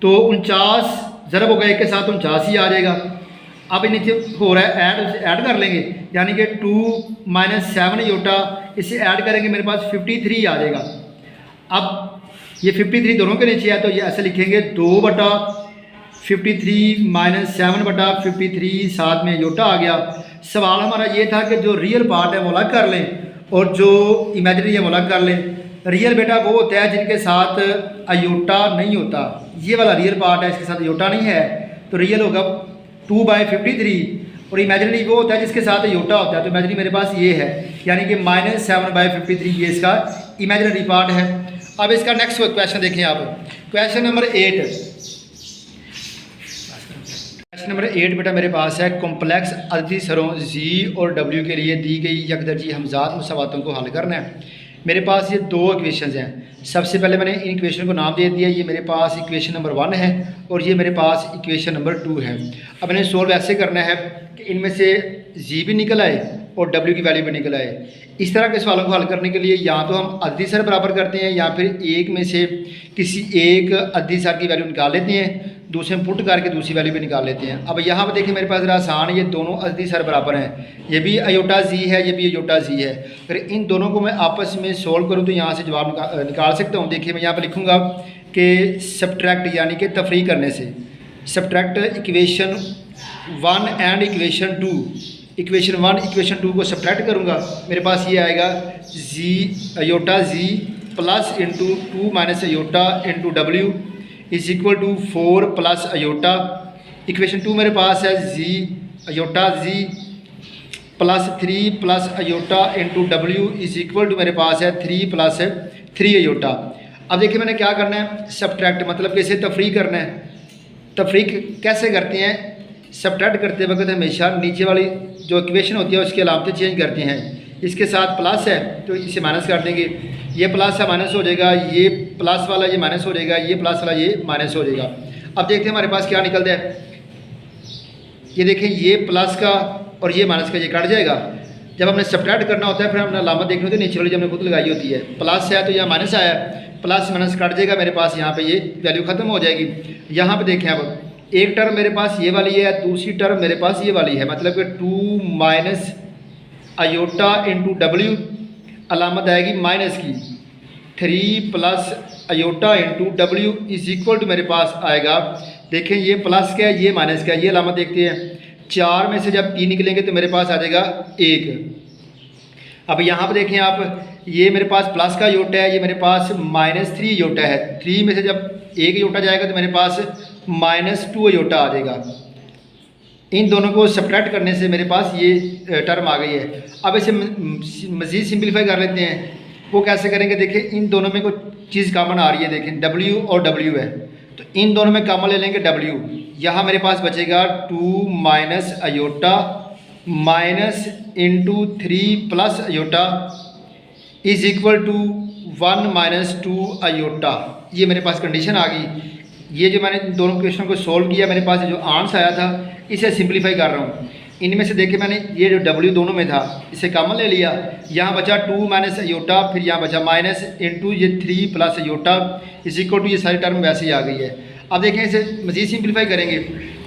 [SPEAKER 2] तो 49 ज़रब होगा 1 के साथ 49 ही आ जाएगा। अब नीचे हो रहा है ऐड कर लेंगे, यानी कि 2 - 7 अयोटा, इसे ऐड करेंगे मेरे पास 53 आ जाएगा। अब ये 53 दोनों के नीचे है, तो ये ऐसे लिखेंगे 2/53 - 7/53, साथ में अयोटा आ गया। सवाल हमारा ये था कि जो रियल पार्ट है वो अलग कर लें और जो इमेजिनरी है वो अलग कर लें। रियल बेटा वो होता है जिनके साथ अयोटा नहीं होता, ये वाला रियल पार्ट है, इसके साथ अयोटा नहीं है, तो रियल होगा 2/53, और इमेजिनरी वो होता है जिसके साथ अयोटा होता है, तो इमेजिनरी मेरे पास ये है, यानी कि -7/53 ये इसका इमेजिनरी पार्ट है। अब इसका नेक्स्ट क्वेश्चन देखें आप, क्वेश्चन नंबर 8। क्वेश्चन नंबर 8 बेटा मेरे पास है, कॉम्प्लेक्स अददी सरों z और w के लिए दी गई यकदर्जी हमजात मुसावातों को हल करना है। मेरे पास ये 2 इक्वेशंस हैं। सबसे पहले मैंने इन इक्वेशन को नाम दे दिया, ये मेरे पास इक्वेशन नंबर 1 है और ये मेरे पास इक्वेशन नंबर 2 है। अब मैंने सोल्व ऐसे करना है कि इनमें से z भी निकल आए और w की वैल्यू भी निकल आए। इस तरह के सवालों को हल करने के लिए या तो हम अददी सर बराबर करते हैं, या फिर एक में से किसी एक अददी सर की वैल्यू निकाल लेते हैं, दूसरे में पुट करके दूसरी वैल्यू भी निकाल लेते हैं। अब यहाँ पर देखिए मेरे पास ज़रा आसान है, ये दोनों अददी सर बराबर हैं, ये भी अयोटा z है, ये भी अयोटा z है। अगर इन दोनों को मैं आपस में सोल्व करूँ तो यहाँ से जवाब निकाल सकता हूँ। देखिए मैं यहाँ पर लिखूँगा कि सब्ट्रैक्ट यानी कि तफरीक करने से, subtract equation 1 and equation 2, equation 1 equation 2 को सब्ट्रैक्ट करूँगा, मेरे पास ये आएगा z iota z plus into 2 - iota into w = 4 + iota. Equation 2 मेरे पास है z iota z plus 3 + iota into w = मेरे पास है 3 + 3 अयोटा। अब देखिए मैंने क्या करना है, सब्ट्रैक्ट मतलब कैसे तफरीक करना है। तफरीक कैसे करते हैं, सब्ट्रैक्ट करते वक्त हमेशा नीचे वाली जो इक्वेशन होती है उसकी अलामतें चेंज करते हैं। इसके साथ प्लस है तो इसे माइनस कर देंगे, ये प्लस है माइनस हो जाएगा, ये प्लस वाला ये माइनस हो जाएगा, ये प्लस वाला ये माइनस हो जाएगा। अब देखते हैं हमारे पास क्या निकलता है, ये देखें ये प्लस का और ये माइनस का ये कट जाएगा। जब हमने सब्ट्रैक्ट करना होता है फिर हमने अलामत देखनी होती है, नीचे वाली जो हमने खुद लगाई होती है, प्लस है तो यहाँ माइनस आया, प्लस माइनस कट जाएगा, मेरे पास यहाँ पे ये वैल्यू ख़त्म हो जाएगी। यहाँ पे देखें अब एक टर्म मेरे पास ये वाली है, दूसरी टर्म मेरे पास ये वाली है, मतलब कि 2 - अयोटा इंटू w, अलामत आएगी माइनस की, 3 + अयोटा इंटू w = मेरे पास आएगा, देखें ये प्लस का है ये माइनस का है, ये अलामत देखते हैं, 4 में से जब 3 निकलेंगे तो मेरे पास आ जाएगा 1। अब यहाँ पर देखें आप, ये मेरे पास प्लस का अयोटा है, ये मेरे पास -3 अयोटा है, 3 में से जब 1 अयोटा जाएगा तो मेरे पास -2 अयोटा आ जाएगा। इन दोनों को सब्ट्रैक्ट करने से मेरे पास ये टर्म आ गई है। अब इसे मज़ीद सिंपलीफाई कर लेते हैं, वो कैसे करेंगे, देखिए इन दोनों में कोई चीज़ कॉमन आ रही है, देखें w और w है, तो इन दोनों में कॉमन ले लेंगे w, यहाँ मेरे पास बचेगा 2 - iota minus into 3 + iota = 1 - 2 iota. ये मेरे पास कंडीशन आ गई। ये जो मैंने दोनों क्वेश्चन को सोल्व किया, मेरे पास जो आंसर आया था इसे सिंपलीफाई कर रहा हूँ। इनमें से देखे मैंने ये जो W दोनों में था इसे कॉमन ले लिया, यहाँ बचा 2 माइनस अयोटा, फिर यहाँ बचा माइनस इंटू ये 3 plus iota is equal to ये सारी टर्म वैसे ही आ गई है। अब देखें इसे मज़ीद सिंप्लीफाई करेंगे,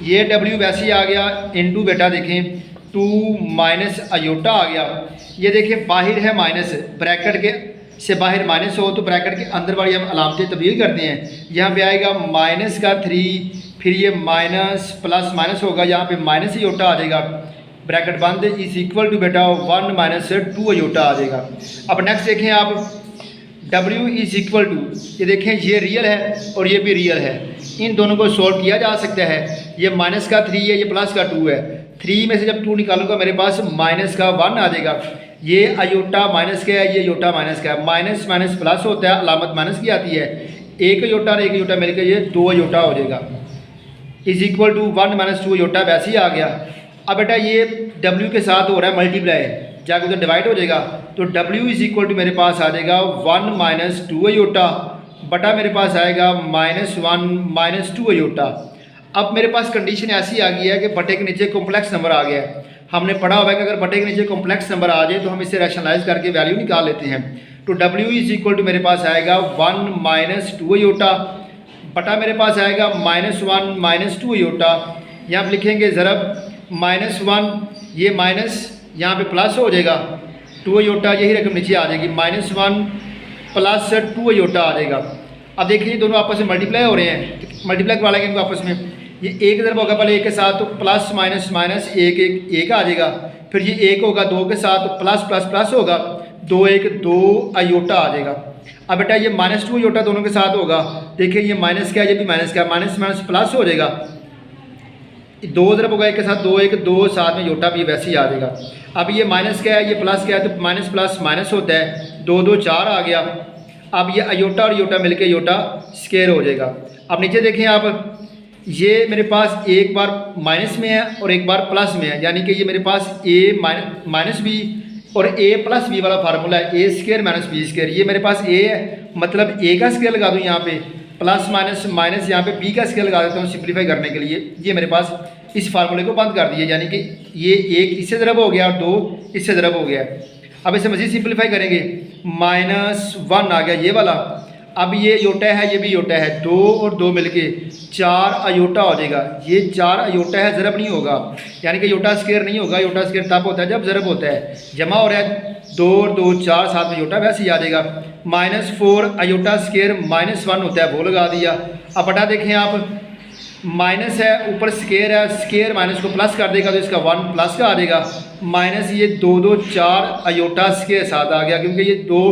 [SPEAKER 2] ये W वैसे ही आ गया इंटू बेटा देखें 2 माइनस अयोटा आ गया, ये देखें बाहर है माइनस, ब्रैकेट के से बाहर माइनस हो तो ब्रैकेट के अंदर वाली हम अलामतें तब्दील करते हैं, यहाँ पे आएगा माइनस का 3, फिर ये माइनस प्लस माइनस होगा, यहाँ पे माइनस अयोटा आ जाएगा, ब्रैकेट बंद इज इक्वल टू बेटा 1 माइनस 2 अयोटा आ जाएगा। अब नेक्स्ट देखें आप W इज इक्वल टू, ये देखें ये रियल है और ये भी रियल है, इन दोनों को सॉल्व किया जा सकता है। ये माइनस का 3 है, ये प्लस का 2 है, 3 में से जब 2 निकालूंगा मेरे पास माइनस का 1 आ जाएगा। ये अयोटा माइनस का है, ये अयोटा माइनस का है, माइनस माइनस प्लस होता है, अलामत माइनस की आती है, एक अयोटा और एक अयोटा मिलकर ये 2 अयोटा हो जाएगा is equal to 1 minus 2 iota वैसे ही आ गया। अब बेटा ये W के साथ हो रहा है मल्टीप्लाई, जाकर उधर डिवाइड हो जाएगा, तो W इज इक्वल टू मेरे पास आ जाएगा 1 माइनस 2 अयोटा बटा मेरे पास आएगा माइनस 1 माइनस 2 अयोटा। अब मेरे पास कंडीशन ऐसी आ गई है कि बटे के नीचे कॉम्प्लेक्स नंबर आ गया है। हमने पढ़ा हुआ है कि अगर बटे के नीचे कॉम्प्लेक्स नंबर आ जाए तो हम इसे रैशनलाइज करके वैल्यू निकाल लेते हैं। तो W इज इक्वल टू मेरे पास आएगा 1 माइनस 2 अयोटा बटा मेरे पास आएगा माइनस 1 माइनस 2 अयोटा। यहाँ पर लिखेंगे ज़रब माइनस 1, ये माइनस यहाँ पे प्लस हो जाएगा 2 अयोटा, यही रकम नीचे आ जाएगी, माइनस 1 प्लस 2 अयोटा आ जाएगा। अब देखिए ये दोनों आपस में मल्टीप्लाई हो रहे हैं, मल्टीप्लाई करवा लेंगे इनको आपस में, ये एक ज़रब होगा पहले एक के साथ तो प्लस माइनस माइनस एक आ जाएगा, फिर ये एक होगा 2 के साथ तो प्लस प्लस प्लस होगा, 2 1 2 अयोटा आ जाएगा। अब बेटा ये माइनस 2 अयोटा दोनों के साथ होगा, देखिए ये माइनस क्या है, ये भी माइनस क्या है, माइनस माइनस प्लस हो जाएगा, 2 ज़रब होगा एक के साथ 2 1 2 साथ में योटा भी वैसे ही आ जाएगा। अब ये माइनस क्या है, ये प्लस क्या है, तो माइनस प्लस माइनस होता है, 2 2 4 आ गया। अब ये अयोटा और योटा मिलके योटा स्केयर हो जाएगा। अब नीचे देखें आप, ये मेरे पास एक बार माइनस में है और एक बार प्लस में है, यानी कि ये मेरे पास a माइनस बी और a प्लस बी वाला फार्मूला है, ए स्केयर माइनस बी स्केयर। ये मेरे पास a है, मतलब a का स्केयर लगा दूँ यहाँ पे, प्लस माइनस माइनस यहाँ पे b का स्केयर लगा देता हूँ सिंप्लीफाई करने के लिए। ये मेरे पास इस फार्मूले को बंद कर दिए, यानी कि ये एक इससे ज़रब हो गया और 2 इससे ज़रब हो गया। अब इसे मज़ीद सिंप्लीफाई करेंगे, माइनस 1 आ गया ये वाला, अब ये योटा है ये भी योटा है, 2 और 2 मिलके 4 अयोटा हो जाएगा। ये 4 अयोटा है, ज़रब नहीं होगा, यानी कि योटा स्केयर नहीं होगा, योटा स्केयर तब होता है जब ज़रब होता है, जमा हो रहा है 2 और 2 4 साथ में योटा वैसे ही आ जाएगा। माइनस 4 अयोटा स्केयर माइनस 1 होता है, वो लगा दिया। अब बटा देखें आप, माइनस है ऊपर स्केयर है, स्केयर माइनस को प्लस कर देगा तो इसका 1 प्लस का आ जाएगा, माइनस ये 2 2 4 अयोटा स्केयर साथ आ गया, क्योंकि ये 2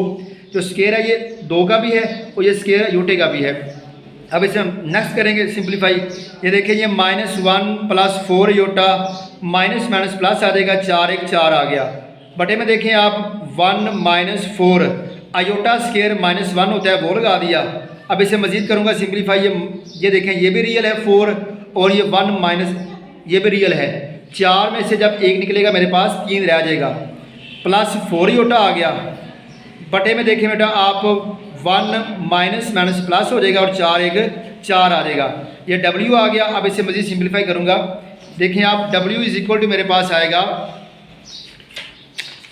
[SPEAKER 2] जो स्केयर है ये 2 का भी है और ये स्केयर अयोटे का भी है। अब इसे हम नेक्स्ट करेंगे सिंप्लीफाई, ये देखिए ये minus 1 plus 4 iota minus minus plus आ जाएगा, 4 1 4 आ गया। बटे में देखें आप 1 माइनस 4 अयोटा स्केयर माइनस 1 होता है, वो लगा दिया। अब इसे मज़ीद करूँगा सिंप्लीफाई, ये देखें ये भी रियल है 4 और ये 1 माइनस ये भी रियल है, 4 में से जब 1 निकलेगा मेरे पास 3 रह जाएगा, प्लस 4 अयोटा आ गया। बटे में देखें बेटा आप 1 माइनस माइनस प्लस हो जाएगा और 4 1 4 आ जाएगा, ये W आ गया। अब इसे मज़ीद सिंप्लीफाई करूँगा, देखें आप W इज इक्वल टू मेरे पास आएगा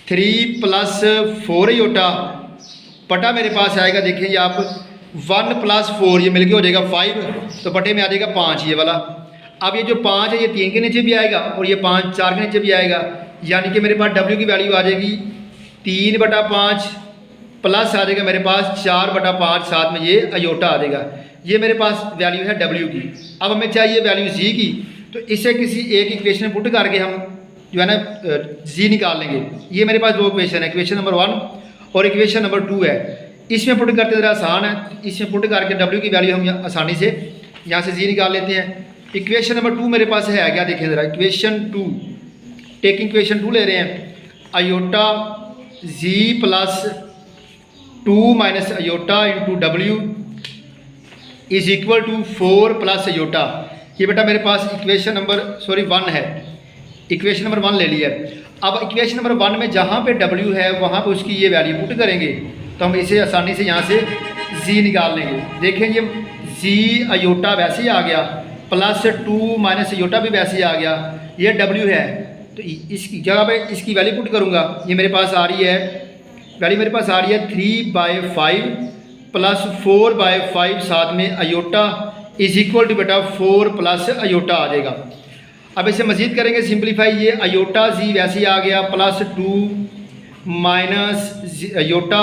[SPEAKER 2] 3 प्लस 4 अयोटा बटा मेरे पास आएगा, देखिए ये आप 1 प्लस 4 ये मिलके हो जाएगा 5, तो बटे में आ जाएगा 5 ये वाला। अब ये जो 5 है ये 3 के नीचे भी आएगा और ये 5 4 के नीचे भी आएगा, यानी कि मेरे पास W की वैल्यू आ जाएगी 3 बटा 5 प्लस आ जाएगा मेरे पास 4 बटा 5 साथ में ये अयोटा आ जाएगा। ये मेरे पास वैल्यू है W की। अब हमें चाहिए वैल्यू Z की, तो इसे किसी एक इक्वेशन में पुट करके हम जो है ना Z निकाल लेंगे। ये मेरे पास 2 इक्वेशन है, इक्वेशन नंबर 1 और इक्वेशन नंबर 2 है। इसमें पुट करते ज़रा आसान है, इसमें पुट करके W की वैल्यू हम आसानी से यहाँ से Z निकाल लेते हैं। इक्वेशन नंबर 2 मेरे पास है क्या, देखें ज़रा, इक्वेशन 2 टेकिंग इक्वेशन 2 ले रहे हैं, iota Z plus 2 minus iota into W is equal to 4 plus iota. ये बेटा मेरे पास इक्वेशन नंबर 1 है, इक्वेशन नंबर 1 ले लिया। अब इक्वेशन नंबर 1 में जहाँ पे W है वहाँ पे उसकी ये वैल्यू पुट करेंगे तो हम इसे आसानी से यहाँ से Z निकाल लेंगे। देखें ये Z अयोटा वैसे ही आ गया, प्लस 2 माइनस अयोटा भी वैसे ही आ गया, ये W है, तो इसकी जगह पे इसकी वैल्यू पुट करूँगा। ये मेरे पास आ रही है वैल्यू, मेरे पास आ रही है 3/5 प्लस 4/5 साथ में अयोटा इज इक्वल टू बेटा 4 प्लस अयोटा आ जाएगा। अब इसे मज़ीद करेंगे सिंप्लीफाई, ये अयोटा जी वैसे ही आ गया प्लस 2 माइनस अयोटा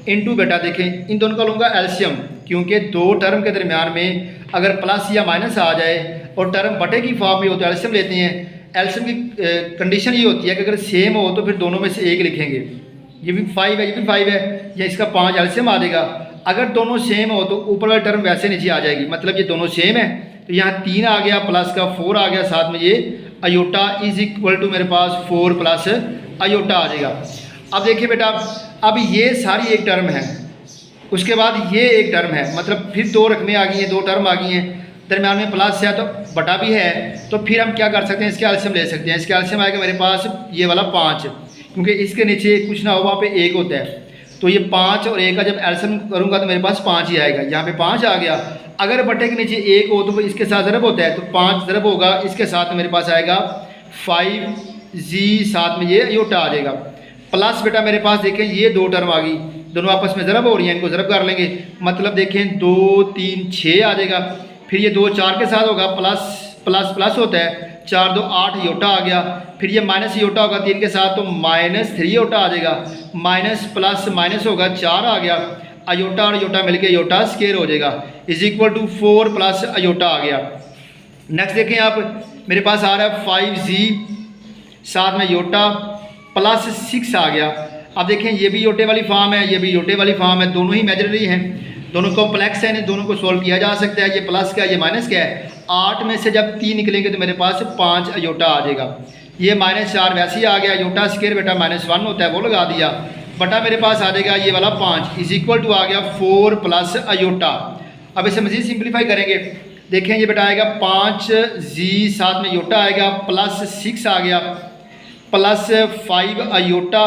[SPEAKER 2] इनटू बेटा देखें इन दोनों का लूँगा एल्शियम, क्योंकि दो टर्म के दरमियान में अगर प्लस या माइनस आ जाए और टर्म बटे की फॉर्म में हो तो एल्शियम लेते हैं। एल्शियम की कंडीशन ये होती है कि अगर सेम हो तो फिर दोनों में से एक लिखेंगे। ये भी 5 है, ये भी 5 है, या इसका 5 एल्शियम आ जाएगा। अगर दोनों सेम हो तो ऊपर वाली टर्म वैसे नीचे आ जाएगी, मतलब ये दोनों सेम है तो यहाँ 3 आ गया प्लस का 4 आ गया, साथ में ये अयोटा इज इक्वल टू मेरे पास 4 प्लस अयोटा आ जाएगा। अब देखिए बेटा, अब ये सारी एक टर्म है, उसके बाद ये एक टर्म है, मतलब फिर दो रकमें आ गई हैं, दो टर्म आ गई हैं, दरम्यान में प्लस है तो बटा भी है, तो फिर हम क्या कर सकते हैं, इसके एल्शियम ले सकते हैं। इसके एल्शियम आएगा मेरे पास ये वाला 5, क्योंकि इसके नीचे कुछ ना हो वहाँ पे 1 होता है, तो ये 5 और 1 का जब एल्शियम करूँगा तो मेरे पास 5 ही आएगा। यहाँ पे 5 आ गया, अगर बटे के नीचे 1 हो तो इसके साथ ज़रब होता है, तो 5 ज़रब होगा, इसके साथ मेरे पास आएगा 5g, साथ में ये अयोटा आ जाएगा। प्लस बेटा मेरे पास देखें ये दो टर्म आ गई, दोनों आपस में ज़रब हो रही हैं, इनको ज़रब कर लेंगे, मतलब देखें 2 3 6 आ जाएगा। फिर ये 2 4 के साथ होगा, प्लस प्लस प्लस होता है, 4 2 8 योटा आ गया। फिर ये माइनस योटा होगा 3 के साथ, तो -3 योटा आ जाएगा, माइनस प्लस माइनस होगा 4 आ गया, अयोटा और योटा मिलके योटा स्केयर हो जाएगा, is equal to 4 plus iota आ गया। नेक्स्ट देखें आप, मेरे पास आ रहा है 5g साथ में योटा प्लस 6 आ गया। अब देखें ये भी योटे वाली फॉर्म है, ये भी योटे वाली फॉर्म है, दोनों ही इमेजिनरी हैं, दोनों कॉम्प्लेक्स हैं, इन दोनों को सोल्व किया जा सकता है। ये प्लस क्या है, ये माइनस क्या है, 8 में से जब 3 निकलेंगे तो मेरे पास 5 अयोटा आ जाएगा। ये -4 वैसे ही आ गया, योटा स्केयर बेटा -1 होता है वो लगा दिया, बटा मेरे पास आ जाएगा ये वाला 5 इज इक्वल टू आ गया 4 प्लस अयोटा। अब इसे मज़ीद सिंप्लीफाई करेंगे, देखें ये बेटा आएगा 5g साथ में योटा आएगा, प्लस 6 आ गया, प्लस 5 अयोटा,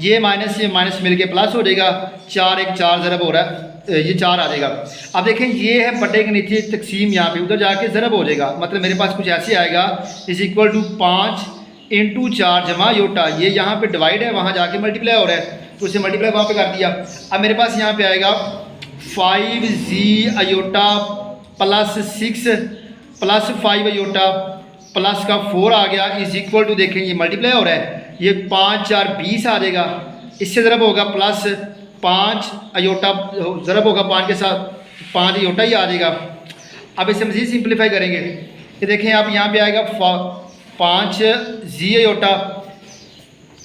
[SPEAKER 2] ये माइनस मिलके प्लस हो जाएगा, 4 1 4 ज़रब हो रहा है, ये 4 आ जाएगा। अब देखें ये है बटे के नीचे तकसीम, यहाँ पे उधर जाके ज़रब हो जाएगा, मतलब मेरे पास कुछ ऐसे आएगा इज इक्वल टू 5 × 4 जमा योटा, ये यहाँ पे डिवाइड है, वहाँ जाके मल्टीप्लाई हो रहा है, तो उसे मल्टीप्लाई वहाँ पे कर दिया। अब मेरे पास यहाँ पे आएगा 5g iota plus 6 plus 5 iota plus का 4 आ गया, इज इक्वल टू देखें ये मल्टीप्लाई हो रहा है, ये 5 4 20 आ जाएगा, इससे ज़रब होगा प्लस 5 अयोटा ज़रब होगा 5 के साथ 5 अयोटा ही आ जाएगा। अब इसे मज़ीद सिंप्लीफाई करेंगे, ये देखें आप यहाँ पे आएगा 5g अयोटा,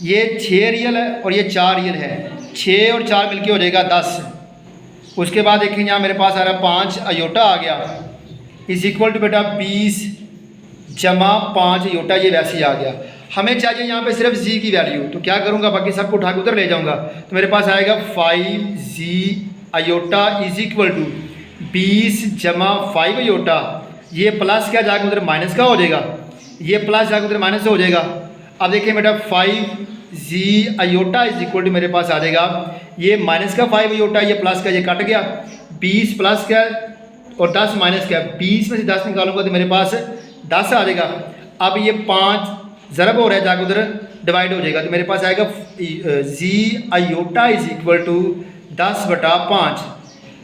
[SPEAKER 2] ये 6 रियल है और ये 4 रियल है, 6 और 4 मिलके हो जाएगा 10। उसके बाद देखें यहाँ मेरे पास आ रहा है 5 अयोटा आ गया, इज इक्वल टू बेटा 20 जमा 5 अयोटा, ये वैसे ही आ गया। हमें चाहिए यहाँ पे सिर्फ g की वैल्यू, तो क्या करूँगा, बाकी सबको उठा के उधर ले जाऊँगा, तो मेरे पास आएगा 5g aorta is equal to 20 जमा 5 अयोटा, ये प्लस क्या जाकर उधर माइनस का हो जाएगा, ये प्लस जाकर उधर माइनस हो जाएगा। अब देखिए बेटा 5g aorta is equal to मेरे पास आ जाएगा, ये माइनस का 5 अयोटा, ये प्लस का ये कट गया, 20 प्लस का और 10 माइनस का, 20 में से 10 निकालूंगा तो मेरे पास 10 आ जाएगा। अब ये 5 ज़रब हो रहा है जाकर उधर डिवाइड हो जाएगा, तो मेरे पास आएगा g iota is equal to 10/5,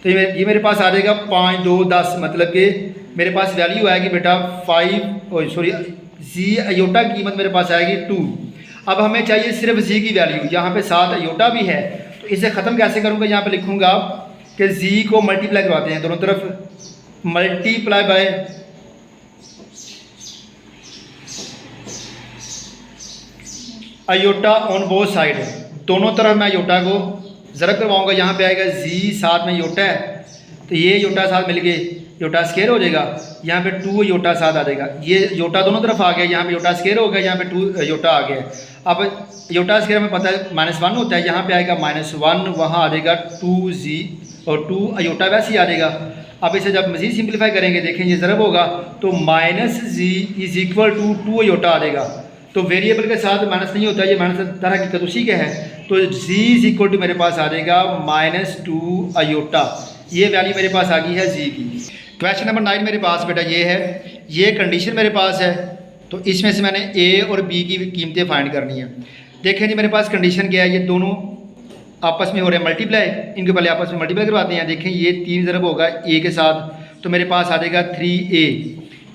[SPEAKER 2] तो ये मेरे पास आ जाएगा 5 2 10, मतलब कि मेरे पास वैल्यू आएगी बेटा g अयोटा की कीमत मेरे पास आएगी 2। अब हमें चाहिए सिर्फ g की वैल्यू, यहाँ पे 7 अयोटा भी है, तो इसे ख़त्म कैसे करूँगा, यहाँ पे लिखूँगा कि g को मल्टीप्लाई करवाते हैं, दोनों तरफ multiply by iota on both side, दोनों तरफ मैं अयोटा को ज़रब करवाऊँगा। यहाँ पे आएगा g साथ में योटा है, तो ये योटा साथ मिल गए योटा स्केयर हो जाएगा, यहाँ पे 2 योटा साथ आ जाएगा, ये योटा दोनों तरफ आ गया, यहाँ पे योटा स्केयर हो गया, यहाँ पे 2 योटा आ गया। अब योटा स्केयर में पता है -1 होता है, यहाँ पे आएगा -1, वहाँ आ जाएगा 2g और 2 अयोटा वैसे ही आ जाएगा। अब इसे जब मज़ीद सिंप्लीफाई करेंगे, देखें ये ज़रब होगा तो -g is equal to 2 iota आ जाएगा, तो वेरिएबल के साथ माइनस नहीं होता, ये माइनस तरह की उसी के है, तो g इज इक्वल टू मेरे पास आ जाएगा -2 अयोटा, ये वैल्यू मेरे पास आ गई है g की। क्वेश्चन नंबर 9 मेरे पास बेटा ये है, ये कंडीशन मेरे पास है, तो इसमें से मैंने ए और बी की कीमतें फाइंड करनी है। देखें जी मेरे पास कंडीशन क्या है, ये दोनों आपस में हो रहे हैं मल्टीप्लाई, इनके पहले आपस में मल्टीप्लाई करवाते हैं। देखें ये 3 ज़रब होगा ए के साथ तो मेरे पास आ जाएगा 3a,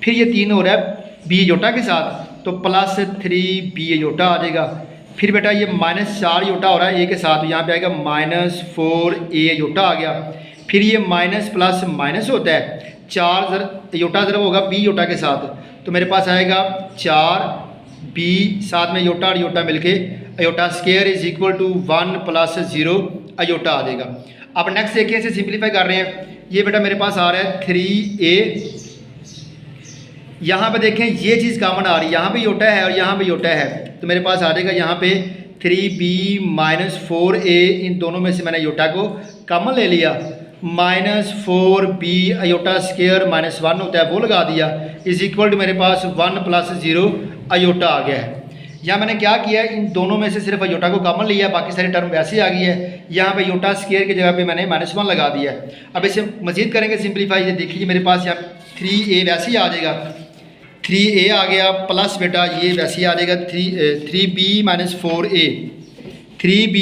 [SPEAKER 2] फिर ये 3 हो रहा है बी योटा के साथ तो प्लस 3b योटा आ जाएगा। फिर बेटा ये -4 योटा हो रहा है ए के साथ, तो यहाँ पे आएगा -4a योटा आ गया। फिर ये माइनस प्लस माइनस होता है, 4 योटा ज़रब होगा बी योटा के साथ तो मेरे पास आएगा 4b साथ में योटा और योटा मिलके iota square is equal to 1 + 0 iota आ जाएगा। अब नेक्स्ट देखिए, इसे सिंप्लीफाई कर रहे हैं। ये बेटा मेरे पास आ रहा है 3a, यहाँ पे देखें ये चीज़ कॉमन आ रही है, यहाँ पे योटा है और यहाँ पे योटा है तो मेरे पास आ जाएगा यहाँ पे 3b - 4a, इन दोनों में से मैंने योटा को कॉमन ले लिया, -4b अयोटा स्क्वायर -1 होता है वो लगा दिया इज इक्वल टू मेरे पास 1 + 0 अयोटा आ गया है। यहाँ मैंने क्या किया है, इन दोनों में से सिर्फ अयोटा को कॉमन लिया, बाकी सारी टर्म वैसे आ गई है। यहाँ पे योटा स्क्वायर की जगह पे मैंने -1 लगा दिया है। अब इसे मजीद करेंगे सिंप्लीफाई, ये देखिए मेरे पास यहाँ 3a वैसे ही आ जाएगा, 3a आ गया प्लस बेटा ये वैसे ही आ जाएगा 3b - 4a, 3b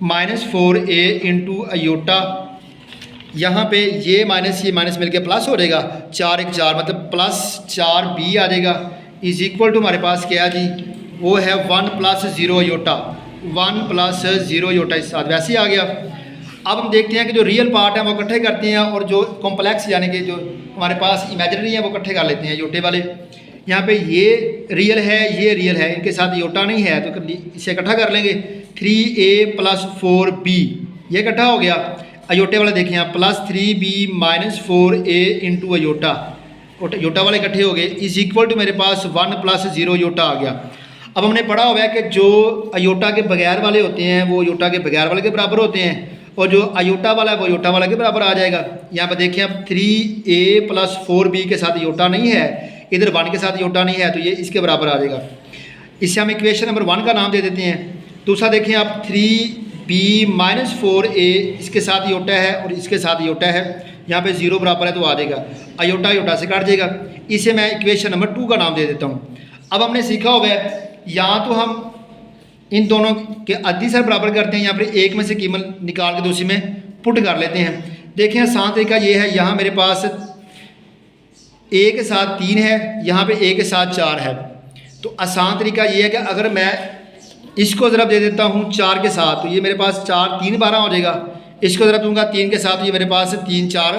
[SPEAKER 2] - 4a into aorta, यहाँ पे ये माइनस मिलके प्लस हो जाएगा, 4 × 4 मतलब +4b आ जाएगा इज इक्वल टू हमारे पास क्या है जी, वो है 1 + 0 अयोटा, 1 + 0 अयोटा इस साथ वैसे ही आ गया। अब हम देखते हैं कि जो रियल पार्ट है वो इकट्ठे करते हैं और जो कॉम्प्लेक्स यानी कि जो हमारे पास इमेजिनरी है वो इकट्ठे कर लेते हैं योटे वाले। यहाँ पे ये रियल है, ये रियल है, इनके साथ योटा नहीं है तो इसे इकट्ठा कर लेंगे, 3a + 4b ये इकट्ठा हो गया। अयोटे वाले देखें यहाँ +3b - 4a into aorta, Yotta वाले इकट्ठे हो गए इज इक्वल टू मेरे पास 1 + 0 योटा आ गया। अब हमने पढ़ा हुआ है कि जो अयोटा के बगैर वाले होते हैं वो योटा के बगैर वाले के बराबर होते हैं और जो अयोटा वाला है वो योटा वाला के बराबर आ जाएगा। यहाँ पर देखिए अब 3a + 4b के साथ योटा नहीं है, इधर 1 के साथ योटा नहीं है तो ये इसके बराबर आ जाएगा। इससे हम इक्वेशन नंबर 1 का नाम दे देते हैं। दूसरा देखें आप 3b - 4a इसके साथ योटा है और इसके साथ योटा है, यहाँ पे 0 बराबर है तो आ जाएगा, अयोटा योटा से काट जाएगा। इसे मैं इक्वेशन नंबर 2 का नाम दे देता हूँ। अब हमने सीखा हुआ है या तो हम इन दोनों के अद्धी से बराबर करते हैं, यहाँ पर एक में से कीमत निकाल के दूसरी में पुट कर लेते हैं। देखें आसान तरीका ये है, यहाँ मेरे पास a के साथ 3 है, यहाँ पे a के साथ 4 है, तो आसान तरीका ये है कि अगर मैं इसको ज़रा दे देता हूँ 4 के साथ तो ये मेरे पास 4 3 12 हो जाएगा, इसको ज़रा दूंगा 3 के साथ तो ये मेरे पास 3 4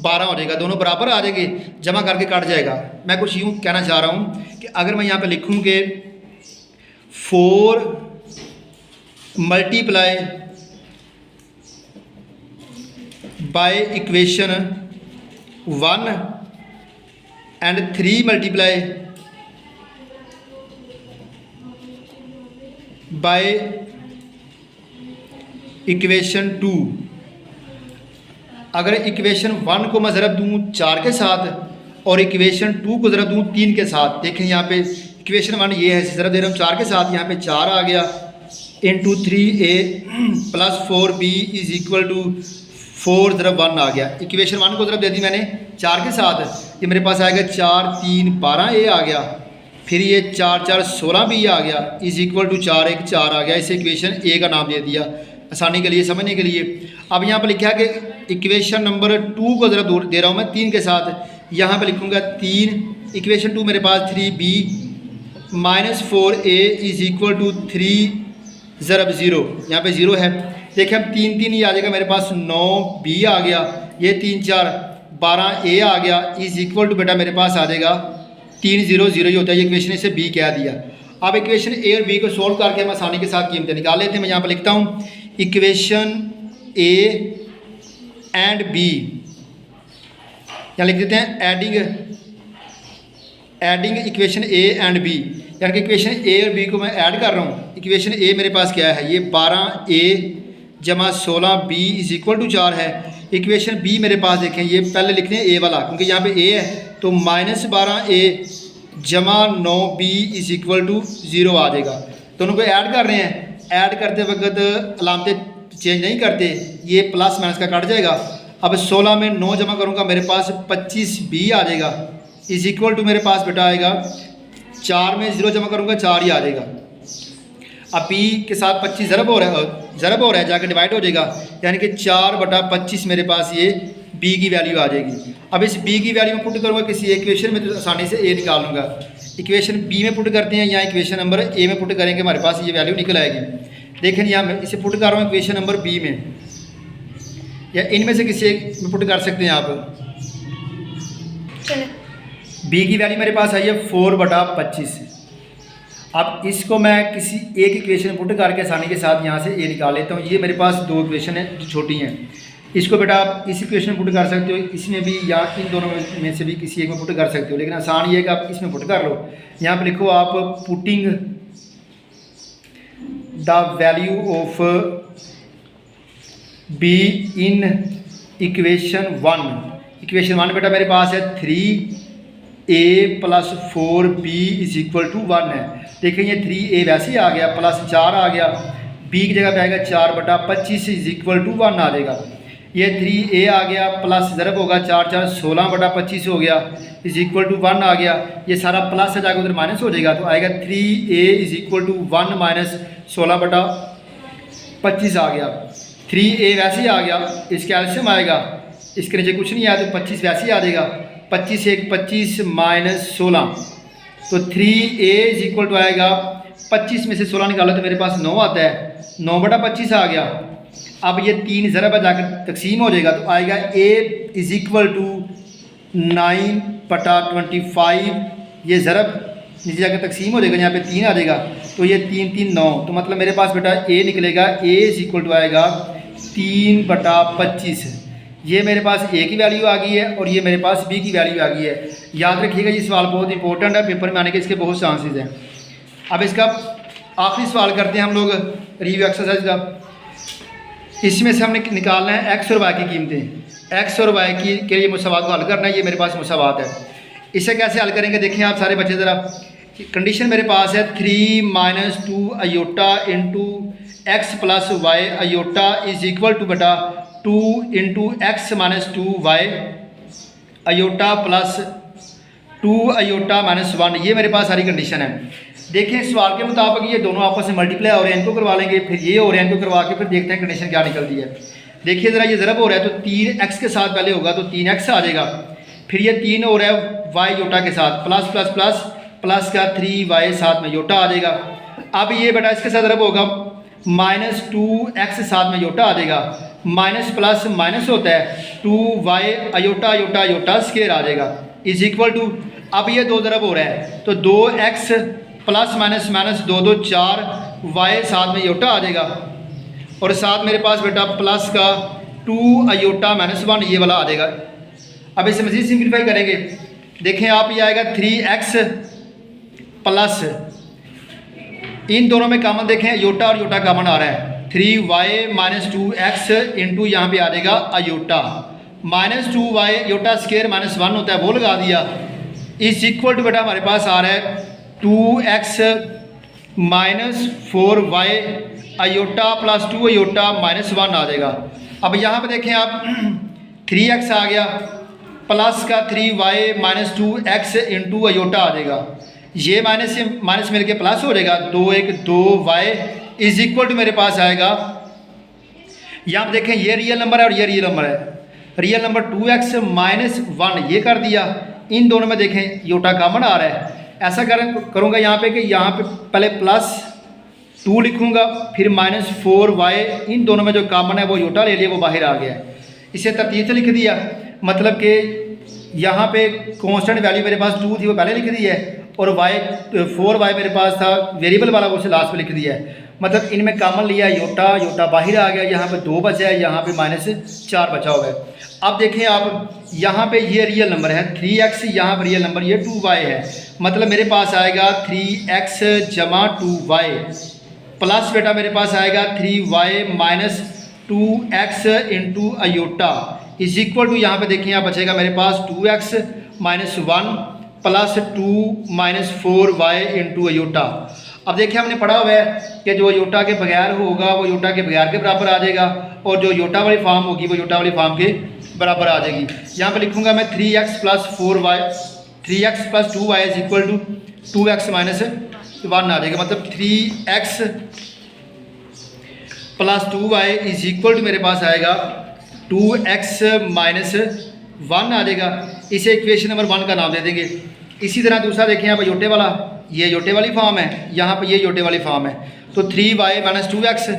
[SPEAKER 2] 12 हो जाएगा, दोनों बराबर आ जाएंगे, जमा करके कट जाएगा। मैं कुछ यूँ कहना चाह रहा हूँ कि अगर मैं यहाँ पे लिखूँ कि 4 multiply by equation 1 and 3 multiply by equation 2, अगर इक्वेशन 1 को मैं ज़रब दूँ 4 के साथ और इक्वेशन 2 को ज़रब दूँ 3 के साथ, देखें यहाँ पे इक्वेशन 1 ये है, ज़रब दे रहा हूँ 4 के साथ, यहाँ पे 4 आ गया into 3a + 4b is equal to 4 ज़रब 1 आ गया। इक्वेशन 1 को ज़रब दे दी मैंने 4 के साथ, ये मेरे पास आएगा 4 3 12a आ गया, फिर ये 4 4 16b आ गया इज इक्वल टू 4 1 4 आ गया। इसे इक्वेशन ए का नाम दे दिया आसानी के लिए, समझने के लिए। अब यहाँ पर लिखा है कि इक्वेशन नंबर 2 को ज़रा दे रहा हूँ मैं 3 के साथ, यहाँ पर लिखूँगा 3, इक्वेशन 2 मेरे पास 3b - 4a is equal to 3 ज़रब 0, यहाँ पे 0 है। देखिए अब 3 3 ये आ जाएगा मेरे पास 9b आ गया, ये 3 4 12a आ गया इज इक्वल टू बेटा मेरे पास आ जाएगा 3 0 0 ही होता है, ये इक्वेशन इसे b कह दिया। अब इक्वेशन a और b को सोल्व करके हम आसानी के साथ कीमतें निकाल लेते हैं। मैं यहाँ पर लिखता हूँ इक्वेशन a एंड b, यहाँ लिख देते हैं adding equation a and b, यानी कि इक्वेशन a और b को मैं ऐड कर रहा हूँ। इक्वेशन a मेरे पास क्या है, ये 12a + 16b is equal to 4 है। इक्वेशन b मेरे पास देखें, ये पहले लिखते हैं a वाला क्योंकि यहाँ पे a है, तो -12a + 9b is equal to 0 आ जाएगा। दोनों को ऐड कर रहे हैं, ऐड करते वक्त अलामतें चेंज नहीं करते, ये प्लस माइनस का कट जाएगा। अब 16 में 9 जमा करूँगा मेरे पास 25b आ जाएगा इज इक्वल टू मेरे पास बेटा आएगा 4 में 0 जमा करूँगा 4 ही आ जाएगा। अब b के साथ 25 ज़रब हो रहा है जाकर डिवाइड हो जाएगा, यानी कि 4/25 मेरे पास ये b की वैल्यू आ जाएगी। अब इस b की वैल्यू में पुट करूँगा किसी इक्वेशन में तो आसानी से a निकाल लूँगा। इक्वेशन b में पुट करते हैं, यहाँ इक्वेशन नंबर a में पुट करेंगे, हमारे पास ये वैल्यू निकल आएगी। देखें यहाँ मैं इसे पुट कर रहा हूँ इक्वेशन नंबर b में, या इनमें से किसी एक में पुट कर सकते हैं आप। b की वैल्यू मेरे पास आई है 4/25। अब इसको मैं किसी एक इक्वेशन में पुट करके आसानी के साथ यहाँ से a निकाल लेता हूँ। ये मेरे पास दो इक्वेशन है जो छोटी हैं, इसको बेटा आप इस इक्वेशन में पुट कर सकते हो, इसमें भी या इन दोनों में से भी किसी एक में पुट कर सकते हो, लेकिन आसान ये है कि आप इसमें पुट कर लो। यहाँ पर लिखो आप putting the value of b in equation 1। Equation 1 बेटा मेरे पास है 3a + 4b = 1 है। देखिए ये 3a वैसे ही आ गया, +4 आ गया, b की जगह पे आएगा 4/25 = 1 आ जाएगा। ये 3a आ गया, प्लस ज़रब होगा 4 4 16/25 हो गया = 1 आ गया। ये सारा प्लस है जाकर उधर माइनस हो जाएगा, तो आएगा 3a = 1 - 16/25 आ गया। 3a वैसे ही आ गया, इसके एल्शियम आएगा, इसके नीचे कुछ नहीं आया तो 25 वैसे ही आ जाएगा। 25 1 25 - 16, तो 3a = आएगा 25 में से 16 निकालो तो मेरे पास 9 आता है, 9/25 आ गया। अब ये 3 ज़रब जाकर तकसीम हो जाएगा तो आएगा a = 9/25। ये ज़रब नीचे जाकर तकसीम हो जाएगा, यहाँ पे 3 आ जाएगा, तो ये 3 3 9, तो मतलब मेरे पास बेटा a निकलेगा, a = आएगा 3/25। ये मेरे पास a की वैल्यू आ गई है और ये मेरे पास b की वैल्यू आ गई है। याद रखिएगा ये सवाल बहुत इंपॉर्टेंट है, पेपर में आने के इसके बहुत चांसेस हैं। अब इसका आखिरी सवाल करते हैं हम लोग रिव्यू एक्सरसाइज का। इसमें से हमने निकालना है x और y की कीमतें। x और y की के लिए मुसावात को हल करना है, ये मेरे पास मुसावात है। इसे कैसे हल करेंगे देखें आप सारे बच्चे ज़रा। कंडीशन मेरे पास है 3 - 2 iota into x + y iota = बेटा 2 × x - 2y aorta plus 2 aorta -1। ये मेरे पास सारी कंडीशन है। देखें सवाल के मुताबिक ये दोनों आपस में मल्टीप्लाई हो रहे हैं, इनको करवा लेंगे, फिर ये हो रहे हैं, इनको करवा के फिर देखते हैं कंडीशन क्या निकलती है। देखिए ज़रा ये ज़रब हो रहा है तो 3x के साथ पहले होगा तो 3x आ जाएगा, फिर ये 3 हो रहा है y योटा के साथ, प्लस प्लस प्लस प्लस का 3y साथ में योटा आ जाएगा। अब ये बेटा इसके साथ ज़रब होगा -2x साथ में योटा आ जाएगा, माइनस प्लस माइनस होता है 2y iota iota iota square आ जाएगा = अब ये 2 ज़रब हो रहा है तो 2x plus minus minus 2 2 4 y साथ में योटा आ जाएगा, और साथ मेरे पास बेटा प्लस का 2 अयोटा -1 ये वाला आ जाएगा। अब इसे मज़ीद सिंप्लीफाई करेंगे, देखें आप ये आएगा 3x प्लस, इन दोनों में कॉमन देखें योटा और योटा कॉमन आ रहा है, 3y - 2x इंटू यहाँ पे आ जाएगा अयोटा -2y योटा स्केयर -1 होता है वो लगा दिया = बेटा हमारे पास आ रहा है 2x - 4y aorta plus 2 aorta -1 आ जाएगा। अब यहाँ पे देखें आप 3x आ गया प्लस का 3y - 2x इंटू अयोटा आ जाएगा, ये माइनस से माइनस मिल के प्लस हो जाएगा 2 1 2y = मेरे पास आएगा, यहाँ पे देखें ये रियल नंबर है और ये रियल नंबर है, रियल नंबर 2x - 1 ये कर दिया, इन दोनों में देखें योटा कॉमन आ रहा है। ऐसा करूँगा यहाँ पे कि यहाँ पे पहले +2 लिखूँगा फिर -4y, इन दोनों में जो कॉमन है वो योटा ले लिया वो बाहर आ गया है, इसे तरतीब से लिख दिया, मतलब कि यहाँ पे कांस्टेंट वैल्यू मेरे पास 2 थी वो पहले लिख दी है, और 4y मेरे पास था वेरिएबल वाला वो उसे लास्ट पे लिख दिया है, मतलब इनमें कॉमन लिया योटा, योटा बाहर आ गया, यहाँ पे 2 बचा है, यहाँ पे -4 बचा हुआ है। अब देखें आप यहाँ पे ये रियल नंबर है 3x, यहाँ पर रियल नंबर ये 2y है, मतलब मेरे पास आएगा 3x + 2y प्लस बेटा मेरे पास आएगा 3y - 2x इंटू अयोटा = यहाँ पे देखिए यहाँ बचेगा मेरे पास 2x - 1 plus 2 - 4y into aorta. अब देखिए हमने पढ़ा हुआ है कि जो योटा के बगैर होगा वो योटा के बगैर के बराबर आ जाएगा, और जो योटा वाली फॉर्म होगी वो योटा वाली फॉर्म के बराबर आ जाएगी। यहाँ पे लिखूंगा मैं 3x + 4y 3x plus 2y is equal to 2x minus 1 आ जाएगा, मतलब 3x plus 2y is equal to मेरे पास आएगा 2x माइनस 1 आ जाएगा। इसे इक्वेशन नंबर 1 का नाम दे देंगे। इसी तरह दूसरा देखें यहाँ पर योटे वाला, ये योटे वाली फॉर्म है, यहाँ पर ये योटे वाली फॉर्म है। तो 3y minus 2x,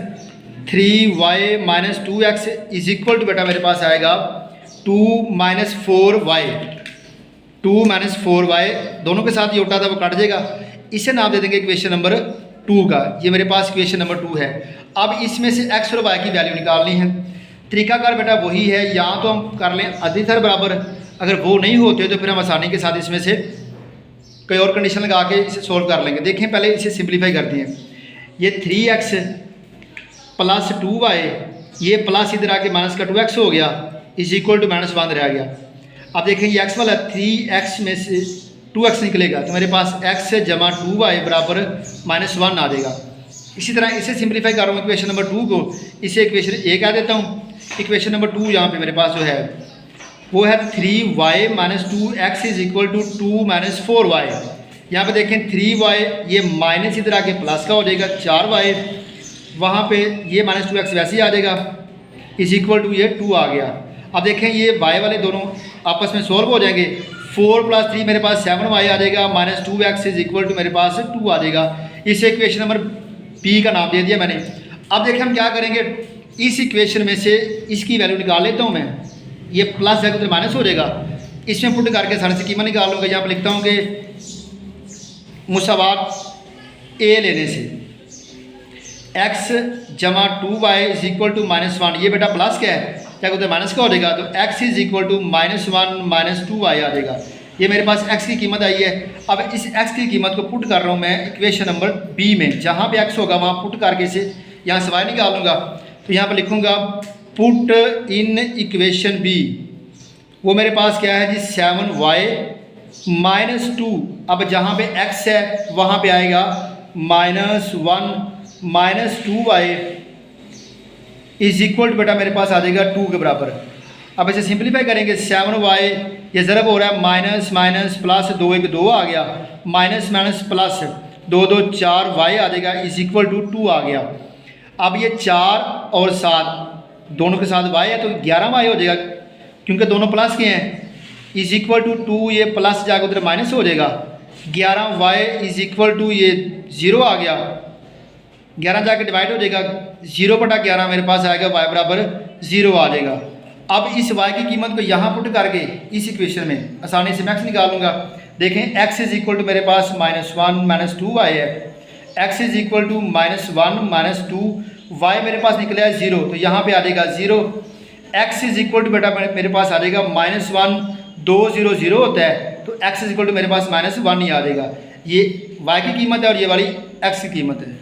[SPEAKER 2] 3y minus 2x is equal to बेटा मेरे पास आएगा 2 माइनस 4y, 2 माइनस 4y दोनों के साथ योटा था वो कट जाएगा। इसे नाम दे देंगे इक्वेशन नंबर 2 का। ये मेरे पास इक्वेशन नंबर 2 है। अब इसमें से x और y की वैल्यू निकालनी है। तरीकाकार बेटा वही है, या तो हम कर लें अधिकतर बराबर, अगर वो नहीं होते तो फिर हम आसानी के साथ इसमें से कोई और कंडीशन लगा के इसे सोल्व कर लेंगे। देखें पहले इसे सिंप्लीफाई करते हैं। ये 3x प्लस 2y, ये प्लस इधर आके माइनस का 2x हो गया, इज इक्वल टू माइनस 1 रह गया। अब देखें ये x वाला 3x में से 2x निकलेगा तो मेरे पास x जमा 2y बराबर माइनस 1 आ जाएगा। इसी तरह इसे सिंप्लीफाई कर रहा हूँ इक्वेशन नंबर 2 को, इसे इक्वेशन 1 कह देता हूँ। इक्वेशन नंबर 2 यहाँ पे मेरे पास जो है वो है 3y minus 2x is equal to 2 minus 4y। यहाँ पे देखें 3y ये माइनस इधर आके प्लस का हो जाएगा 4y, वहाँ पे ये माइनस 2x वैसे ही आ जाएगा, इज इक्वल टू ये 2 आ गया। अब देखें ये y वाले दोनों आपस में सॉल्व हो जाएंगे। 4 प्लस 3 मेरे पास 7y आ जाएगा, minus 2x is equal to मेरे पास 2 आ जाएगा। इसे इक्वेशन नंबर b का नाम दे दिया मैंने। अब देखें हम क्या करेंगे, इस इक्वेशन में से इसकी वैल्यू निकाल लेता हूँ मैं। ये प्लस जाकर उधर माइनस हो जाएगा, इसमें पुट करके सारे से कीमत निकाल लूँगा। यहाँ पर लिखता हूँ कि मुसावात a लेने से x जमा 2y is equal to minus 1, ये बेटा प्लस क्या है, क्या उधर माइनस का हो जाएगा, तो x is equal to minus 1 minus 2y आ जाएगा। ये मेरे पास x की कीमत आई है। अब इस x की कीमत को पुट कर रहा हूँ मैं इक्वेशन नंबर b में, जहाँ पे x होगा वहाँ पुट करके इसे यहाँ से y निकाल लूँगा। तो यहाँ पर लिखूँगा पुट इन इक्वेशन b, वो मेरे पास क्या है जी 7y माइनस 2। अब जहाँ पे x है वहाँ पे आएगा minus 1 minus 2y is equal to बेटा मेरे पास आ जाएगा 2 के बराबर। अब इसे सिंप्लीफाई करेंगे, 7y ये ज़रब हो रहा है माइनस माइनस प्लस 2 1 2 आ गया, माइनस माइनस प्लस 2 2 4y आ जाएगा, इज इक्वल टू 2 आ गया। अब ये 4 और 7 दोनों के साथ y है तो 11y हो जाएगा, क्योंकि दोनों प्लस के हैं, इज इक्वल टू 2 ये प्लस जाकर उधर माइनस हो जाएगा। 11y इज इक्वल टू ये 0 आ गया, 11 जाके डिवाइड हो जाएगा, 0/11 मेरे पास आएगा y बराबर 0 आ जाएगा। अब इस y की कीमत को यहाँ पुट करके इस इक्वेशन में आसानी से मैक्स निकाल लूँगा। देखें x इज इक्वल टू मेरे पास माइनस 1 माइनस 2y है, x is equal to minus 1 minus 2, y मेरे पास निकला है 0 तो यहाँ पे आ जाएगा 0। x इज इक्वल टू बेटा मेरे पास आ जाएगा माइनस 1, 2 0 0 होता है तो x इज इक्वल टू मेरे पास माइनस 1 ही आ जाएगा। ये y की कीमत है और ये वाली x की कीमत है।